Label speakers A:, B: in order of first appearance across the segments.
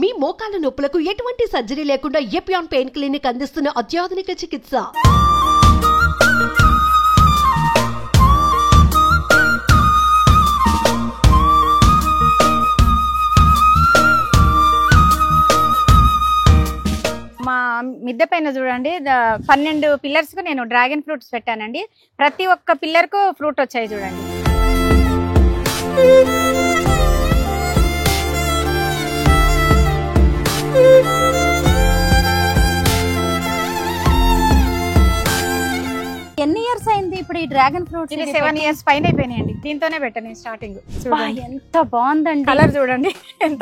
A: మీ మోకాల నొప్పులకు ఎటువంటి సర్జరీ లేకుండా ఎపియాన్ పెయిన్ క్లినిక్ అందిస్తున్న అత్యాధునిక చికిత్స.
B: మా మిద్దె పైన చూడండి 12 పిల్లర్స్ కు నేను డ్రాగన్ ఫ్రూట్స్ పెట్టానండి. ప్రతి ఒక్క పిల్లర్ కు ఫ్రూట్ వచ్చాయి చూడండి.
C: ఎన్ని ఇయర్స్ అయింది ఇప్పుడు ఈ డ్రాగన్ ఫ్రూట్స్?
B: ఇది 7 ఇయర్స్ పైన అయిపోయినాయండి. దీంతోనే పెట్టాను స్టార్టింగ్.
C: ఎంత బాగుందండి
B: కలర్ చూడండి.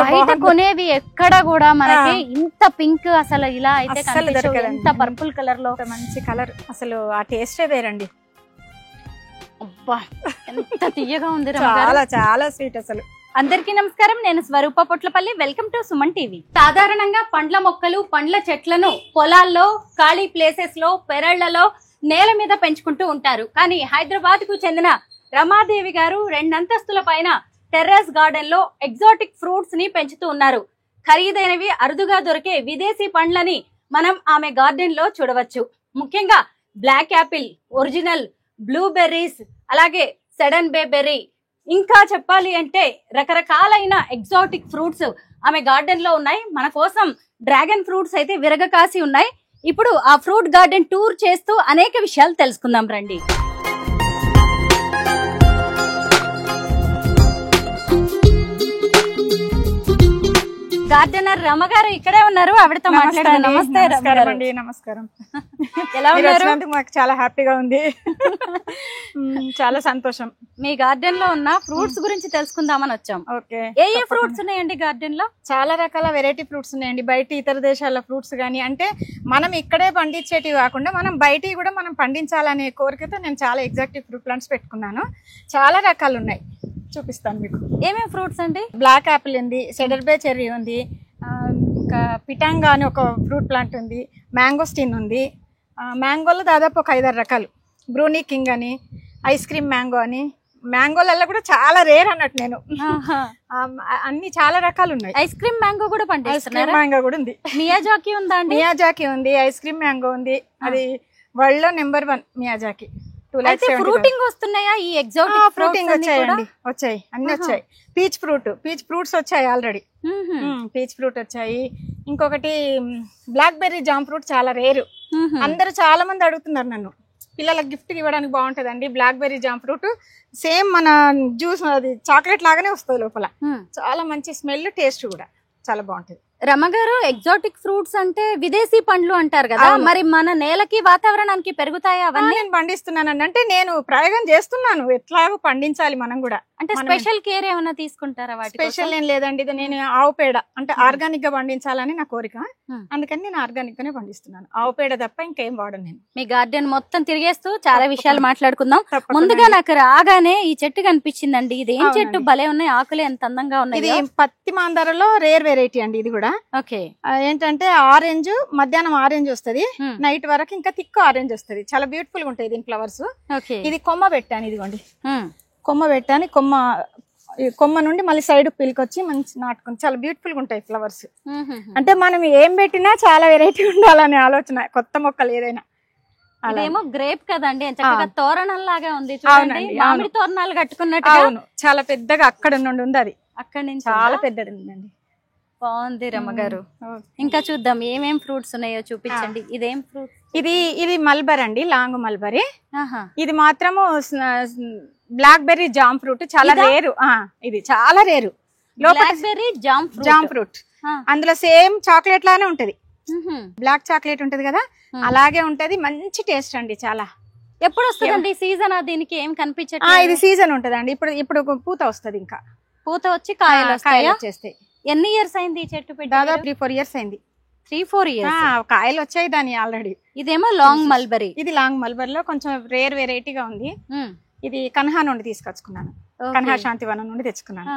C: బయట కొనేవి ఎక్కడ కూడా మనకి ఇంత పింక్ అసలు ఇలా అయితే ఎంత పర్పుల్ కలర్ లో
B: మంచి కలర్, అసలు ఆ టేస్టే వేరండి.
C: అబ్బా ఎంత తీయగా ఉంది,
B: చాలా చాలా స్వీట్ అసలు.
C: అందరికీ నమస్కారం, నేను Swaroopa Potlapalli. Welcome to Suman TV. సాధారణంగా పండ్ల మొక్కలు పండ్ల చెట్లను పొలాల్లో, ఖాళీ ప్లేసెస్ లో, పెరళ్లలో, నేల మీద పెంచుకుంటూ ఉంటారు. కానీ హైదరాబాద్ కు చెందిన రమాదేవి గారు 2 అంతస్తుల పైన టెర్రస్ గార్డెన్ లో ఎగ్జాటిక్ ఫ్రూట్స్ ని పెంచుతూ ఉన్నారు. ఖరీదైనవి, అరుదుగా దొరికే విదేశీ పండ్లని మనం ఆమె గార్డెన్ లో చూడవచ్చు. ముఖ్యంగా బ్లాక్ యాపిల్, ఒరిజినల్ బ్లూబెర్రీస్, అలాగే సెడన్ బెర్రీ, ఇంకా చెప్పాలి అంటే రకరకాలైన ఎగ్జాటిక్ ఫ్రూట్స్ ఆమె గార్డెన్ లో ఉన్నాయి. మన కోసం డ్రాగన్ ఫ్రూట్స్ అయితే విరగకాసి ఉన్నాయి. ఇప్పుడు ఆ ఫ్రూట్ గార్డెన్ టూర్ చేస్తూ అనేక విషయాలు తెలుసుకుందాం రండి. గార్డెనర్ రమ గారు ఇక్కడే ఉన్నారు, ఆవిడతో మాట్లాడారు. నమస్తే
B: అండి. నమస్కారం.
C: ఎలా ఉన్నారు?
B: మాకు చాలా హ్యాపీగా ఉంది, చాలా సంతోషం.
C: మీ గార్డెన్ లో ఉన్న ఫ్రూట్స్ గురించి తెలుసుకుందామని వచ్చాం.
B: ఓకే,
C: ఏ ఫ్రూట్స్ ఉన్నాయండి గార్డెన్ లో?
B: చాలా రకాల వెరైటీ ఫ్రూట్స్ ఉన్నాయండి. బయట ఇతర దేశాల ఫ్రూట్స్ కానీ, అంటే మనం ఇక్కడే పండించేటివి కాకుండా మనం బయట కూడా మనం పండించాలనే కోరికతో నేను చాలా ఎగ్జాక్టివ్ ఫ్రూట్ ప్లాంట్స్ పెట్టుకున్నాను. చాలా రకాలు ఉన్నాయి, చూపిస్తాను మీకు.
C: ఏమేమి ఫ్రూట్స్ అండి?
B: బ్లాక్ యాపిల్ ఉంది, సెడర్ బే చెర్రీ ఉంది, ఇంకా పిటాంగా అని ఒక ఫ్రూట్ ప్లాంట్ ఉంది, మ్యాంగోస్టీన్ ఉంది. మ్యాంగోలో దాదాపు ఒక 5-6 రకాలు, బ్రూనీ కింగ్ అని, ఐస్ క్రీమ్ మ్యాంగో అని. మ్యాంగోలలో కూడా చాలా రేర్ అన్నట్టు నేను అన్ని చాలా రకాలు ఉన్నాయి.
C: ఐస్ క్రీమ్ మ్యాంగో కూడా పండిస్తున్నారు.
B: మ్యాంగో కూడా ఉంది.
C: మియాజాకి ఉందా అండి?
B: మియాజాకి ఉంది, ఐస్ క్రీమ్ మ్యాంగో ఉంది. అది వరల్డ్ లో నెంబర్ 1 మియాజాకి.
C: ఫ్రూటింగ్ వస్తున్నాయా? ఈ ఎగ్జాటిక్
B: ఫ్రూటింగ్ వచ్చాయండి, వచ్చాయి, అన్ని వచ్చాయి. పీచ్ ఫ్రూట్స్ వచ్చాయి ఆల్రెడీ. పీచ్ ఫ్రూట్ వచ్చాయి. ఇంకొకటి బ్లాక్ బెర్రీ జామ్ ఫ్రూట్ చాలా రేరు. అందరూ చాలా మంది అడుగుతున్నారు నన్ను, పిల్లలకు గిఫ్ట్ ఇవ్వడానికి బాగుంటదండి blackberry jam fruit. Same మన జ్యూస్, అది చాక్లెట్ లాగానే వస్తుంది లోపల. చాలా మంచి స్మెల్, టేస్ట్ కూడా చాలా బాగుంటది.
C: రమగారు, ఎగ్జాటిక్ ఫ్రూట్స్ అంటే విదేశీ పండ్లు అంటారు కదా, మరి మన నేలకి వాతావరణానికి పెరుగుతాయా అవన్నీ?
B: నేను పండిస్తున్నానండి, అంటే నేను ప్రయోగం చేస్తున్నాను, ఎట్లాగో పండించాలి మనం కూడా.
C: అంటే స్పెషల్ కేర్ ఏమైనా తీసుకుంటారా? వాటి
B: స్పెషల్ ఏం లేదండి, ఇది నేను ఆవు పేడ అంటే ఆర్గానిక్ గా పండించాలని నా కోరిక. అందుకని నేను ఆర్గానిక్ గానే పండిస్తున్నాను, ఆవు పేడ తప్ప ఇంకేం వాడను నేను.
C: మీ గార్డెన్ మొత్తం తిరిగేస్తూ చాలా విషయాలు మాట్లాడుకుందాం. ముందుగా నాకు రాగానే ఈ చెట్టు కనిపించిందండి. ఇది ఏం చెట్టు? భలే ఉన్నాయి, ఆకులు ఎంత అందంగా ఉన్నాయి.
B: ఇది పత్తి మాందారలో రేర్ వెరైటీ అండి. ఇది కూడా
C: ఓకే,
B: ఏంటంటే ఆరెంజ్, మధ్యాహ్నం ఆరెంజ్ వస్తుంది, నైట్ వరకు ఇంకా తిక్కు ఆరెంజ్ వస్తుంది. చాలా బ్యూటిఫుల్ గా ఉంటాయి దీని ఫ్లవర్స్. ఇది కొమ్మ పెట్టాను, ఇదిగోండి కొమ్మ పెట్టాను. కొమ్మ నుండి మళ్ళీ సైడ్ పిలికొచ్చి మంచి నాటుకుని చాలా బ్యూటిఫుల్ గా ఉంటాయి ఫ్లవర్స్. అంటే మనం ఏం పెట్టినా చాలా వెరైటీ ఉండాలనే ఆలోచన, కొత్త మొక్కలు ఏదైనా.
C: అదేమో గ్రేప్ కదండి, చక్కగా తోరణం లాగా ఉంది చూడండి, మామిడి తోరణాలు కట్టుకున్నట్టు.
B: అవును, చాలా పెద్దగా అక్కడ నుండి ఉంది, అది
C: అక్కడి నుంచి
B: చాలా పెద్దది ఉందండి.
C: బాగుంది రమ్మగారు. ఇంకా చూద్దాం ఏమేం ఫ్రూట్స్ ఉన్నాయో చూపించండి. ఇదేం ఫ్రూట్?
B: ఇది మల్బరీ అండి, లాంగ్ మల్బరీ. ఇది మాత్రము బ్లాక్ బెర్రీ జామ్ ఫ్రూట్, చాలా రేరు. ఇది చాలా రేరు,
C: జామ్
B: ఫ్రూట్. అందులో సేమ్ చాక్లెట్ లానే ఉంటది, బ్లాక్ చాక్లెట్ ఉంటది కదా, అలాగే ఉంటది. మంచి టేస్ట్ అండి చాలా.
C: ఎప్పుడు వస్తుందండి సీజన్? దీనికి ఏం కనిపించదు.
B: ఇది సీజన్ ఉంటదండి. ఇప్పుడు పూత వస్తుంది, ఇంకా
C: పూత వచ్చి కాయలు
B: వచ్చేస్తాయి.
C: ఎన్ని ఇయర్స్ అయింది ఈ చెట్టు పెట్టి?
B: దాదాపు 3-4 ఇయర్స్ అయింది.
C: 3-4 ఇయర్స్
B: కాయలు వచ్చాయి దాని ఆల్రెడీ.
C: ఇదేమో లాంగ్ మల్బరీ.
B: ఇది లాంగ్ మల్బరీలో కొంచెం రేర్ వెరైటీగా ఉంది. ఇది కన్హా నుండి తీసుకొచ్చుకున్నాను, కన్హా శాంతివనం నుండి తెచ్చుకున్నాను.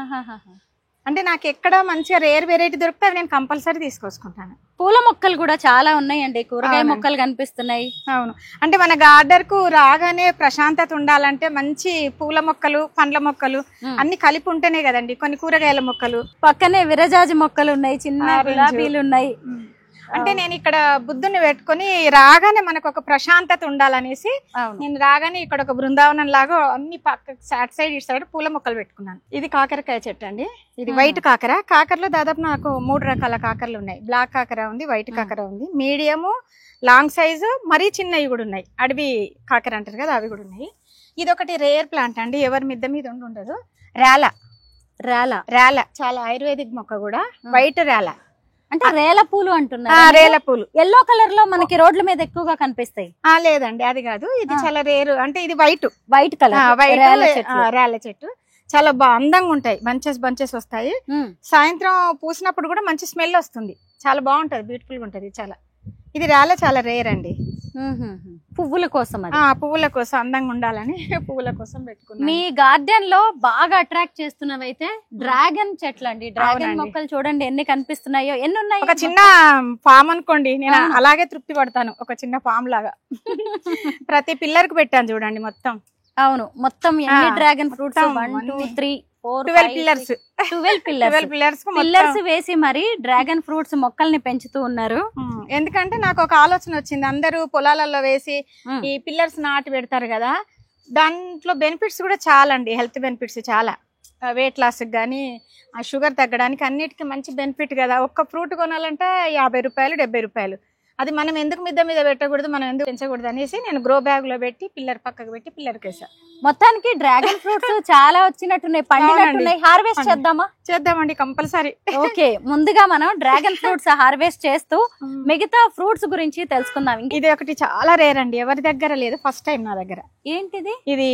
B: అంటే నాకు ఎక్కడ మంచిగా రేర్ వెరైటీ దొరికితే అవి నేను కంపల్సరీ తీసుకొచ్చుకుంటాను.
C: పూల మొక్కలు కూడా చాలా ఉన్నాయండి, కూరగాయ మొక్కలు కనిపిస్తున్నాయి.
B: అవును, అంటే మన గార్డెన్ కు రాగానే ప్రశాంతత ఉండాలంటే మంచి పూల మొక్కలు, పండ్ల మొక్కలు అన్ని కలిపి ఉంటేనే కదండి. కొన్ని కూరగాయల మొక్కలు,
C: పక్కనే విరజాజి మొక్కలు ఉన్నాయి, చిన్న గులాబీలు ఉన్నాయి.
B: అంటే నేను ఇక్కడ బుద్ధుని పెట్టుకొని రాగానే మనకు ఒక ప్రశాంతత ఉండాలనేసి నేను రాగానే ఇక్కడ ఒక బృందావనం లాగా అన్ని పక్క అటు సైడ్ ఇటు సైడ్ పూల మొక్కలు పెట్టుకున్నాను. ఇది కాకరకాయ చెట్టు అండి, ఇది వైట్ కాకర. కాకరలో దాదాపు నాకు 3 రకాల కాకరలు ఉన్నాయి. బ్లాక్ కాకర ఉంది, వైట్ కాకర ఉంది, మీడియము, లాంగ్ సైజు, మరీ చిన్నవి కూడా ఉన్నాయి. అడవి కాకర అంటారు కదా, అవి కూడా ఉన్నాయి. ఇది ఒకటి రేర్ ప్లాంట్ అండి, ఎవరి మిద్ద మీద ఉండదు. రేల రేల చాలా ఆయుర్వేదిక్ మొక్క కూడా, వైట్ రేల
C: అంటే రేల పూలు అంటున్నారు.
B: రేల పూలు
C: ఎల్లో కలర్ లో మనకి రోడ్ల మీద ఎక్కువగా కనిపిస్తాయి.
B: లేదండి, అది కాదు, ఇది చాలా రేరు. అంటే ఇది వైట్
C: కలర్
B: రేల చెట్టు చాలా అందంగా ఉంటాయి. బంచెస్ వస్తాయి. సాయంత్రం పూసినప్పుడు కూడా మంచి స్మెల్ వస్తుంది, చాలా బాగుంటది, బ్యూటిఫుల్ గా ఉంటది చాలా. ఇది రేల చాలా రేర్ అండి.
C: పువ్వుల కోసం,
B: పువ్వుల కోసం అందంగా ఉండాలని పువ్వుల కోసం పెట్టుకున్నాను.
C: మీ గార్డెన్ లో బాగా అట్రాక్ట్ చేస్తున్నవైతే డ్రాగన్ చెట్లు అండి. డ్రాగన్ మొక్కలు చూడండి ఎన్ని కనిపిస్తున్నాయో. ఎన్ని ఉన్నాయి?
B: ఒక చిన్న ఫామ్ అనుకోండి, నేను అలాగే తృప్తి పడతాను. ఒక చిన్న ఫామ్ లాగా ప్రతి పిల్లర్ కు పెట్టాను చూడండి మొత్తం.
C: అవును, మొత్తం ఎన్ని డ్రాగన్ ఫ్రూట్స్? 1 2 3 4 12 పిల్లర్స్ వేసి మరి డ్రాగన్ ఫ్రూట్స్ మొక్కల్ని పెంచుతూ ఉన్నారు.
B: ఎందుకంటే నాకు ఒక ఆలోచన వచ్చింది, అందరూ పొలాలలో వేసి ఈ పిల్లర్స్ నాటి పెడతారు కదా, దాంట్లో బెనిఫిట్స్ కూడా చాలా అండి. హెల్త్ బెనిఫిట్స్ చాలా, వెయిట్ లాస్ కానీ, షుగర్ తగ్గడానికి అన్నిటికీ మంచి బెనిఫిట్ కదా. ఒక్క ఫ్రూట్ కొనాలంటే 50 రూపాయలు 70 రూపాయలు. అది మనం ఎందుకు మిద్ద మీద పెట్టకూడదు, మనం ఎందుకు పెంచకూడదు అనేసి నేను గ్రో బ్యాగ్ లో పెట్టి పిల్లర్ పక్కకు పెట్టి పిల్లర్కి వేసా.
C: మొత్తానికి డ్రాగన్ ఫ్రూట్స్ చాలా వచ్చినట్టున్నాయి, పండినట్టున్నాయి. హార్వెస్ట్
B: చేద్దామండి కంపల్సరీ.
C: ఓకే, ముందుగా మనం డ్రాగన్ ఫ్రూట్స్ హార్వెస్ట్ చేస్తూ మిగతా ఫ్రూట్స్ గురించి తెలుసుకుందాం.
B: ఇది ఒకటి చాలా రేర్ అండి, ఎవరి దగ్గర లేదు, ఫస్ట్ టైం నా దగ్గర.
C: ఏంటిది?
B: ఇది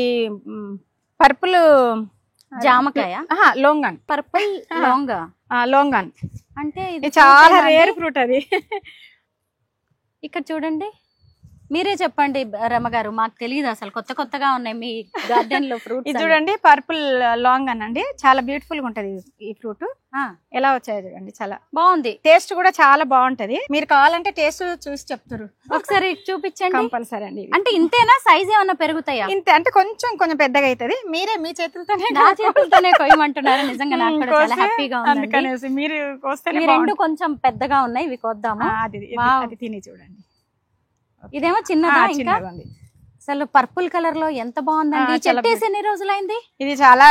B: పర్పుల్
C: జామకాయ,
B: లోంగాన్.
C: పర్పుల్
B: లోంగాన్
C: అంటే
B: ఇది చాలా రేర్ ఫ్రూట్. అది
C: ఇక్కడ చూడండి, మీరే చెప్పండి రమగారు, మాకు తెలియదు అసలు, కొత్తగా ఉన్నాయి మీ గార్డెన్ లో ఫ్రూట్.
B: ఇది చూడండి, పర్పుల్ లాంగ్ అండి, చాలా బ్యూటిఫుల్ గా ఉంటది ఈ ఫ్రూట్. ఎలా వచ్చాయి చూడండి, చాలా బాగుంది. టేస్ట్ కూడా చాలా బాగుంటది. మీరు కావాలంటే టేస్ట్ చూసి చెప్తారు,
C: ఒకసారి చూపించండి.
B: కంపల్సరీ అండి.
C: అంటే ఇంతేనా, సైజ్ ఏమన్నా పెరుగుతాయా?
B: ఇంతే, అంటే కొంచెం పెద్దగా అవుతుంది. మీరే మీ
C: చేతులతోనే కొయ్యమంటున్నారు. నిజంగా నాకు కూడా చాలా హ్యాపీగా ఉంది.
B: మీరు
C: రెండు కొంచెం పెద్దగా ఉన్నాయి, ఇవి కొద్దాము.
B: అది తిని చూడండి.
C: ఇదేమో చిన్నదా, ఇంకా అసలు పర్పుల్ కలర్ లో ఎంత బాగుందండి. చెట్టు వేసి ఎన్ని రోజులైంది?
B: ఇది చాలా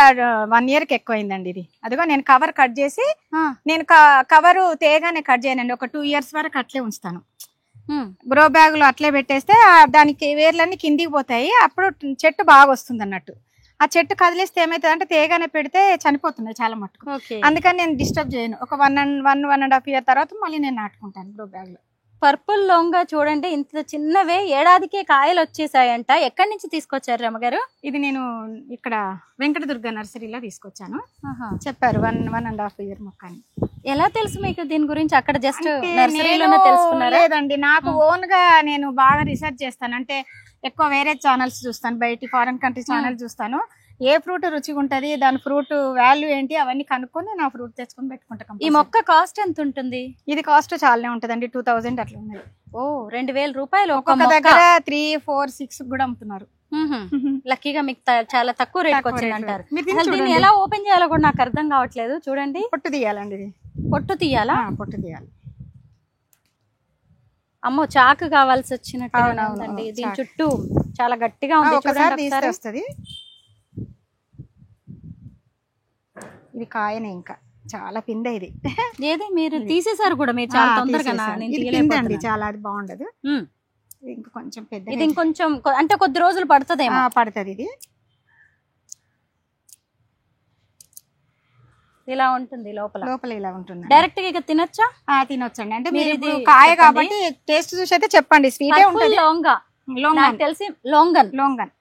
B: 1 year కి ఎక్కువ అయిందండి. ఇది అదిగో నేను కవర్ కట్ చేసి, నేను కవర్ తేగానే కట్ చేయనండి, ఒక 2 years వరకు అట్లే ఉంచుతాను. గ్రో బ్యాగ్ లో అట్లే పెట్టేస్తే దానికి వేర్లన్నీ కిందికి పోతాయి, అప్పుడు చెట్టు బాగా వస్తుంది అన్నట్టు. ఆ చెట్టు కదిలిస్తే ఏమైతుంది అంటే తేగానే పెడితే చనిపోతున్నాయి చాలా మట్టుకు. అందుకని నేను డిస్టర్బ్ చేయను. ఒక 1.5 year తర్వాత మళ్ళీ నేను నాటుకుంటాను గ్రో బ్యాగ్ లో.
C: పర్పుల్ లోంగా చూడండి, ఇంత చిన్నవే, ఏడాదికే కాయలు వచ్చేసాయంట. ఎక్కడి నుంచి తీసుకొచ్చారు రమగారు?
B: ఇది నేను ఇక్కడ వెంకటదుర్గ నర్సరీలో తీసుకొచ్చాను. చెప్పారు 1.5 year మొక్క అని.
C: ఎలా తెలుసు మీకు దీని గురించి? అక్కడ జస్ట్ నర్సరీలోనే తెలుసుకున్నారా?
B: లేదండి, నాకు ఓన్ గా నేను బాగా రీసెర్చ్ చేస్తాను. అంటే ఎక్కువ వేరే ఛానల్స్ చూస్తాను, బయట ఫారెన్ కంట్రీ ఛానల్ చూస్తాను. ఏ ఫ్రూట్ రుచిగా ఉంటది, దాని ఫ్రూట్ వాల్యూ ఏంటి, అవన్నీ కనుక్కొని నా ఫ్రూట్ తెచ్చుకొని పెట్టుకుంటాం.
C: ఈ మొక్క కాస్ట్ ఎంత ఉంటుంది?
B: ఇది కాస్ట్ చాలానే ఉంటదండి, 2000 అట్లా ఉన్నది.
C: 2000 రూపాయలు.
B: ఒక్కొక్క దగ్గర 3, 4, 6 కూడా అమ్ముతున్నారు.
C: లక్కీగా మీకు చాలా తక్కువ రేట్ వచ్చింది అంటారు. దీన్ని ఎలా ఓపెన్ చేయాలో కూడా నాకు అర్థం కావట్లేదు. చూడండి,
B: పొట్టు తీయాలండి. ఇది
C: పొట్టు తీయాలా?
B: పొట్టు తీయాలి.
C: అమ్మో, చాకు కావాల్సి వచ్చినట్టు ఉందండి. దీని చుట్టూ చాలా గట్టిగా ఉంది.
B: ఒకసారి వస్తుంది. ఇది కాయనే, ఇంకా చాలా పిందె. ఇది
C: ఏది మీరు తీసేసారు కూడా, మీరు చాలా తొందరగా.
B: చాలా అది బాగుండదు, ఇంకా కొంచెం పెద్ద.
C: ఇది ఇంకొంచెం అంటే కొద్ది రోజులు పడుతుంది.
B: ఇది
C: ఇలా ఉంటుంది, లోపల
B: ఇలా ఉంటుంది.
C: డైరెక్ట్ గా ఇక తినొచ్చా?
B: తినొచ్చండి. అంటే మీరు కాయ కాబట్టి టేస్ట్ చూసి అయితే చెప్పండి. స్వీట్ ఉంటుంది.
C: తెలిసి లోంగన్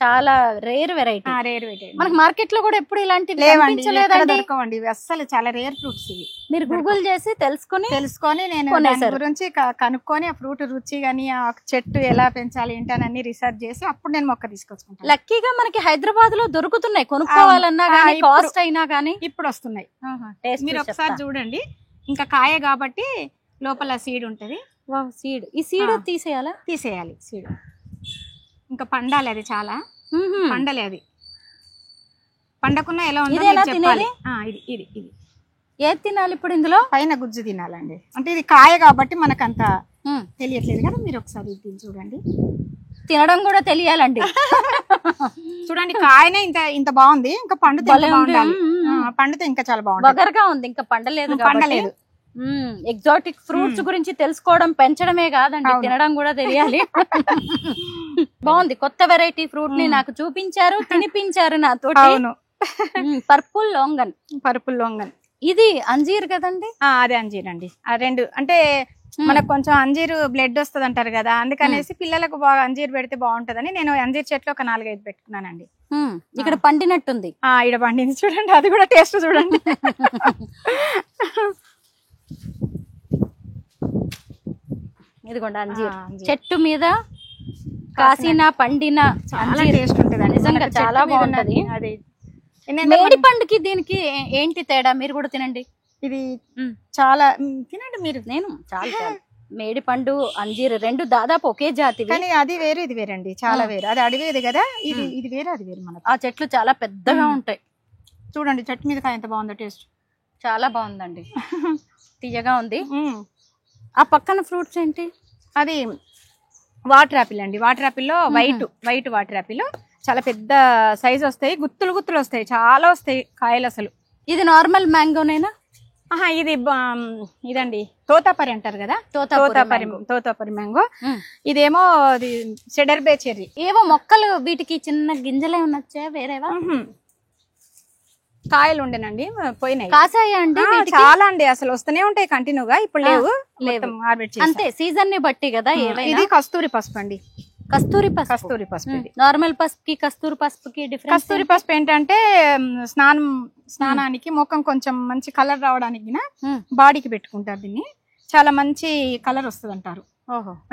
C: చాలా రేర్ వెరైటీ.
B: Rare variety.
C: మనకి మార్కెట్ లో కూడా ఎప్పుడు ఇలాంటివి
B: లేవండి,
C: కనిపించలేదండి.
B: దొరకవండి ఇవి, అస్సలు చాలా రేర్ ఫ్రూట్స్ ఇవి.
C: మీరు గూగుల్ చేసి
B: తెలుసుకొని నేను దాని గురించి కనుక్కొని ఆ ఫ్రూట్ రుచి గానీ ఆ చెట్టు ఎలా పెంచాలి ఏంటని అన్ని రీసెర్చ్ చేసి అప్పుడు నేను మొక్క తీసుకొచ్చుకుంటాను.
C: లక్కీగా మనకి హైదరాబాద్ లో దొరుకుతున్నాయి, కొనుక్కోవాలన్నా గానీ కాస్ట్ అయినా గానీ
B: ఇప్పుడు వస్తున్నాయి. మీరు ఒకసారి చూడండి, ఇంకా కాయ కాబట్టి లోపల సీడ్ ఉంటది.
C: సీడ్, ఈ సీడ్ తీసేయాలి
B: సీడ్. ఇంకా పండాలి, అది చాలా పండలే, అది పండకున్నా ఎలా ఉందో చెప్పాలి. ఇది
C: ఏది తినాలి ఇప్పుడు? ఇందులో
B: పైన గుజ్జు తినాలండి. అంటే ఇది కాయ కాబట్టి మనకంత తెలియట్లేదు కదా, మీరు ఒకసారి తిని చూడండి.
C: తినడం కూడా తెలియాలండి.
B: చూడండి, కాయనే ఇంత బాగుంది, ఇంకా పండుతే ఇంకా చాలా బాగుంది.
C: బగర్గా ఉంది, ఇంకా పండలేదు. ఎగ్జాటిక్ ఫ్రూట్స్ గురించి తెలుసుకోవడం పెంచడమే కాదండి, తినడం కూడా తెలియాలి. బాగుంది, కొత్త వెరైటీ ఫ్రూట్ ని నాకు చూపించారు, తినిపించారు నాతో. పర్పుల్ లోంగన్ ఇది అంజీర్ కదండి?
B: అదే అంజీర్ అండి. ఆ రెండు అంటే మనకు కొంచెం అంజీరు బ్లడ్ వస్తుంది అంటారు కదా, అందుకనేసి పిల్లలకు బాగా అంజీర్ పెడితే బాగుంటదని నేను అంజీర్ చెట్లు ఒక 4-5 పెట్టుకున్నానండి.
C: ఇక్కడ పండినట్టుంది.
B: ఇక్కడ పండింది చూడండి, అది కూడా టేస్ట్ చూడండి.
C: ఇదిగోండి అంజీర్ చెట్టు మీద కాసిన పండిన
B: చాలా టేస్ట్ ఉంటది,
C: నిజంగా చాలా బాగుంటది. మేడి పండుకి దీనికి ఏంటి తేడా? మీరు కూడా తినండి, ఇది
B: చాలా తినండి మీరు.
C: నేను చాలా మేడి పండు అంజీర్ రెండు దాదాపు ఒకే జాతి,
B: కానీ అది వేరు ఇది వేరండి, చాలా వేరు. అది అడిగేది కదా, ఇది వేరు అది వేరు. మనకు
C: ఆ చెట్లు చాలా పెద్దగా ఉంటాయి.
B: చూడండి చెట్టు మీద ఎంత బాగుందో, టేస్ట్
C: చాలా బాగుందండి, తీయగా ఉంది. ఆ పక్కన ఫ్రూట్స్ ఏంటి?
B: అది వాటర్ యాపిల్ అండి. వాటర్ యాపిల్లో వైట్ వాటర్ యాపిల్ చాలా పెద్ద సైజ్ వస్తాయి, గుత్తులు వస్తాయి, చాలా వస్తాయి కాయలు అసలు.
C: ఇది నార్మల్ మ్యాంగోనేనా?
B: ఇదండి తోతాపరి అంటారు కదా, తోతాపరి మ్యాంగో. ఇదేమో సెడర్ బే చెర్రీ.
C: ఏవో మొక్కలు, వీటికి చిన్న గింజలే ఉన్నచ్చా వేరేవా?
B: కాయలు ఉండేనండి, పోయినాయి.
C: కాసాయా అండి?
B: చాలా అండి, అసలు వస్తూనే ఉంటాయి కంటిన్యూగా. ఇప్పుడు లేవు,
C: అంతే సీజన్ ని బట్టి కదా.
B: ఇది కస్తూరి పసుపు అండి.
C: కస్తూరి పసుపు నార్మల్ పసుపుకి కస్తూరి పసుపుకి డిఫరెన్స్?
B: కస్తూరి పసుపు ఏంటంటే స్నానానికి ముఖం కొంచెం మంచి కలర్ రావడానికి బాడీకి పెట్టుకుంటారు దీన్ని, చాలా మంచి కలర్ వస్తుంది అంటారు.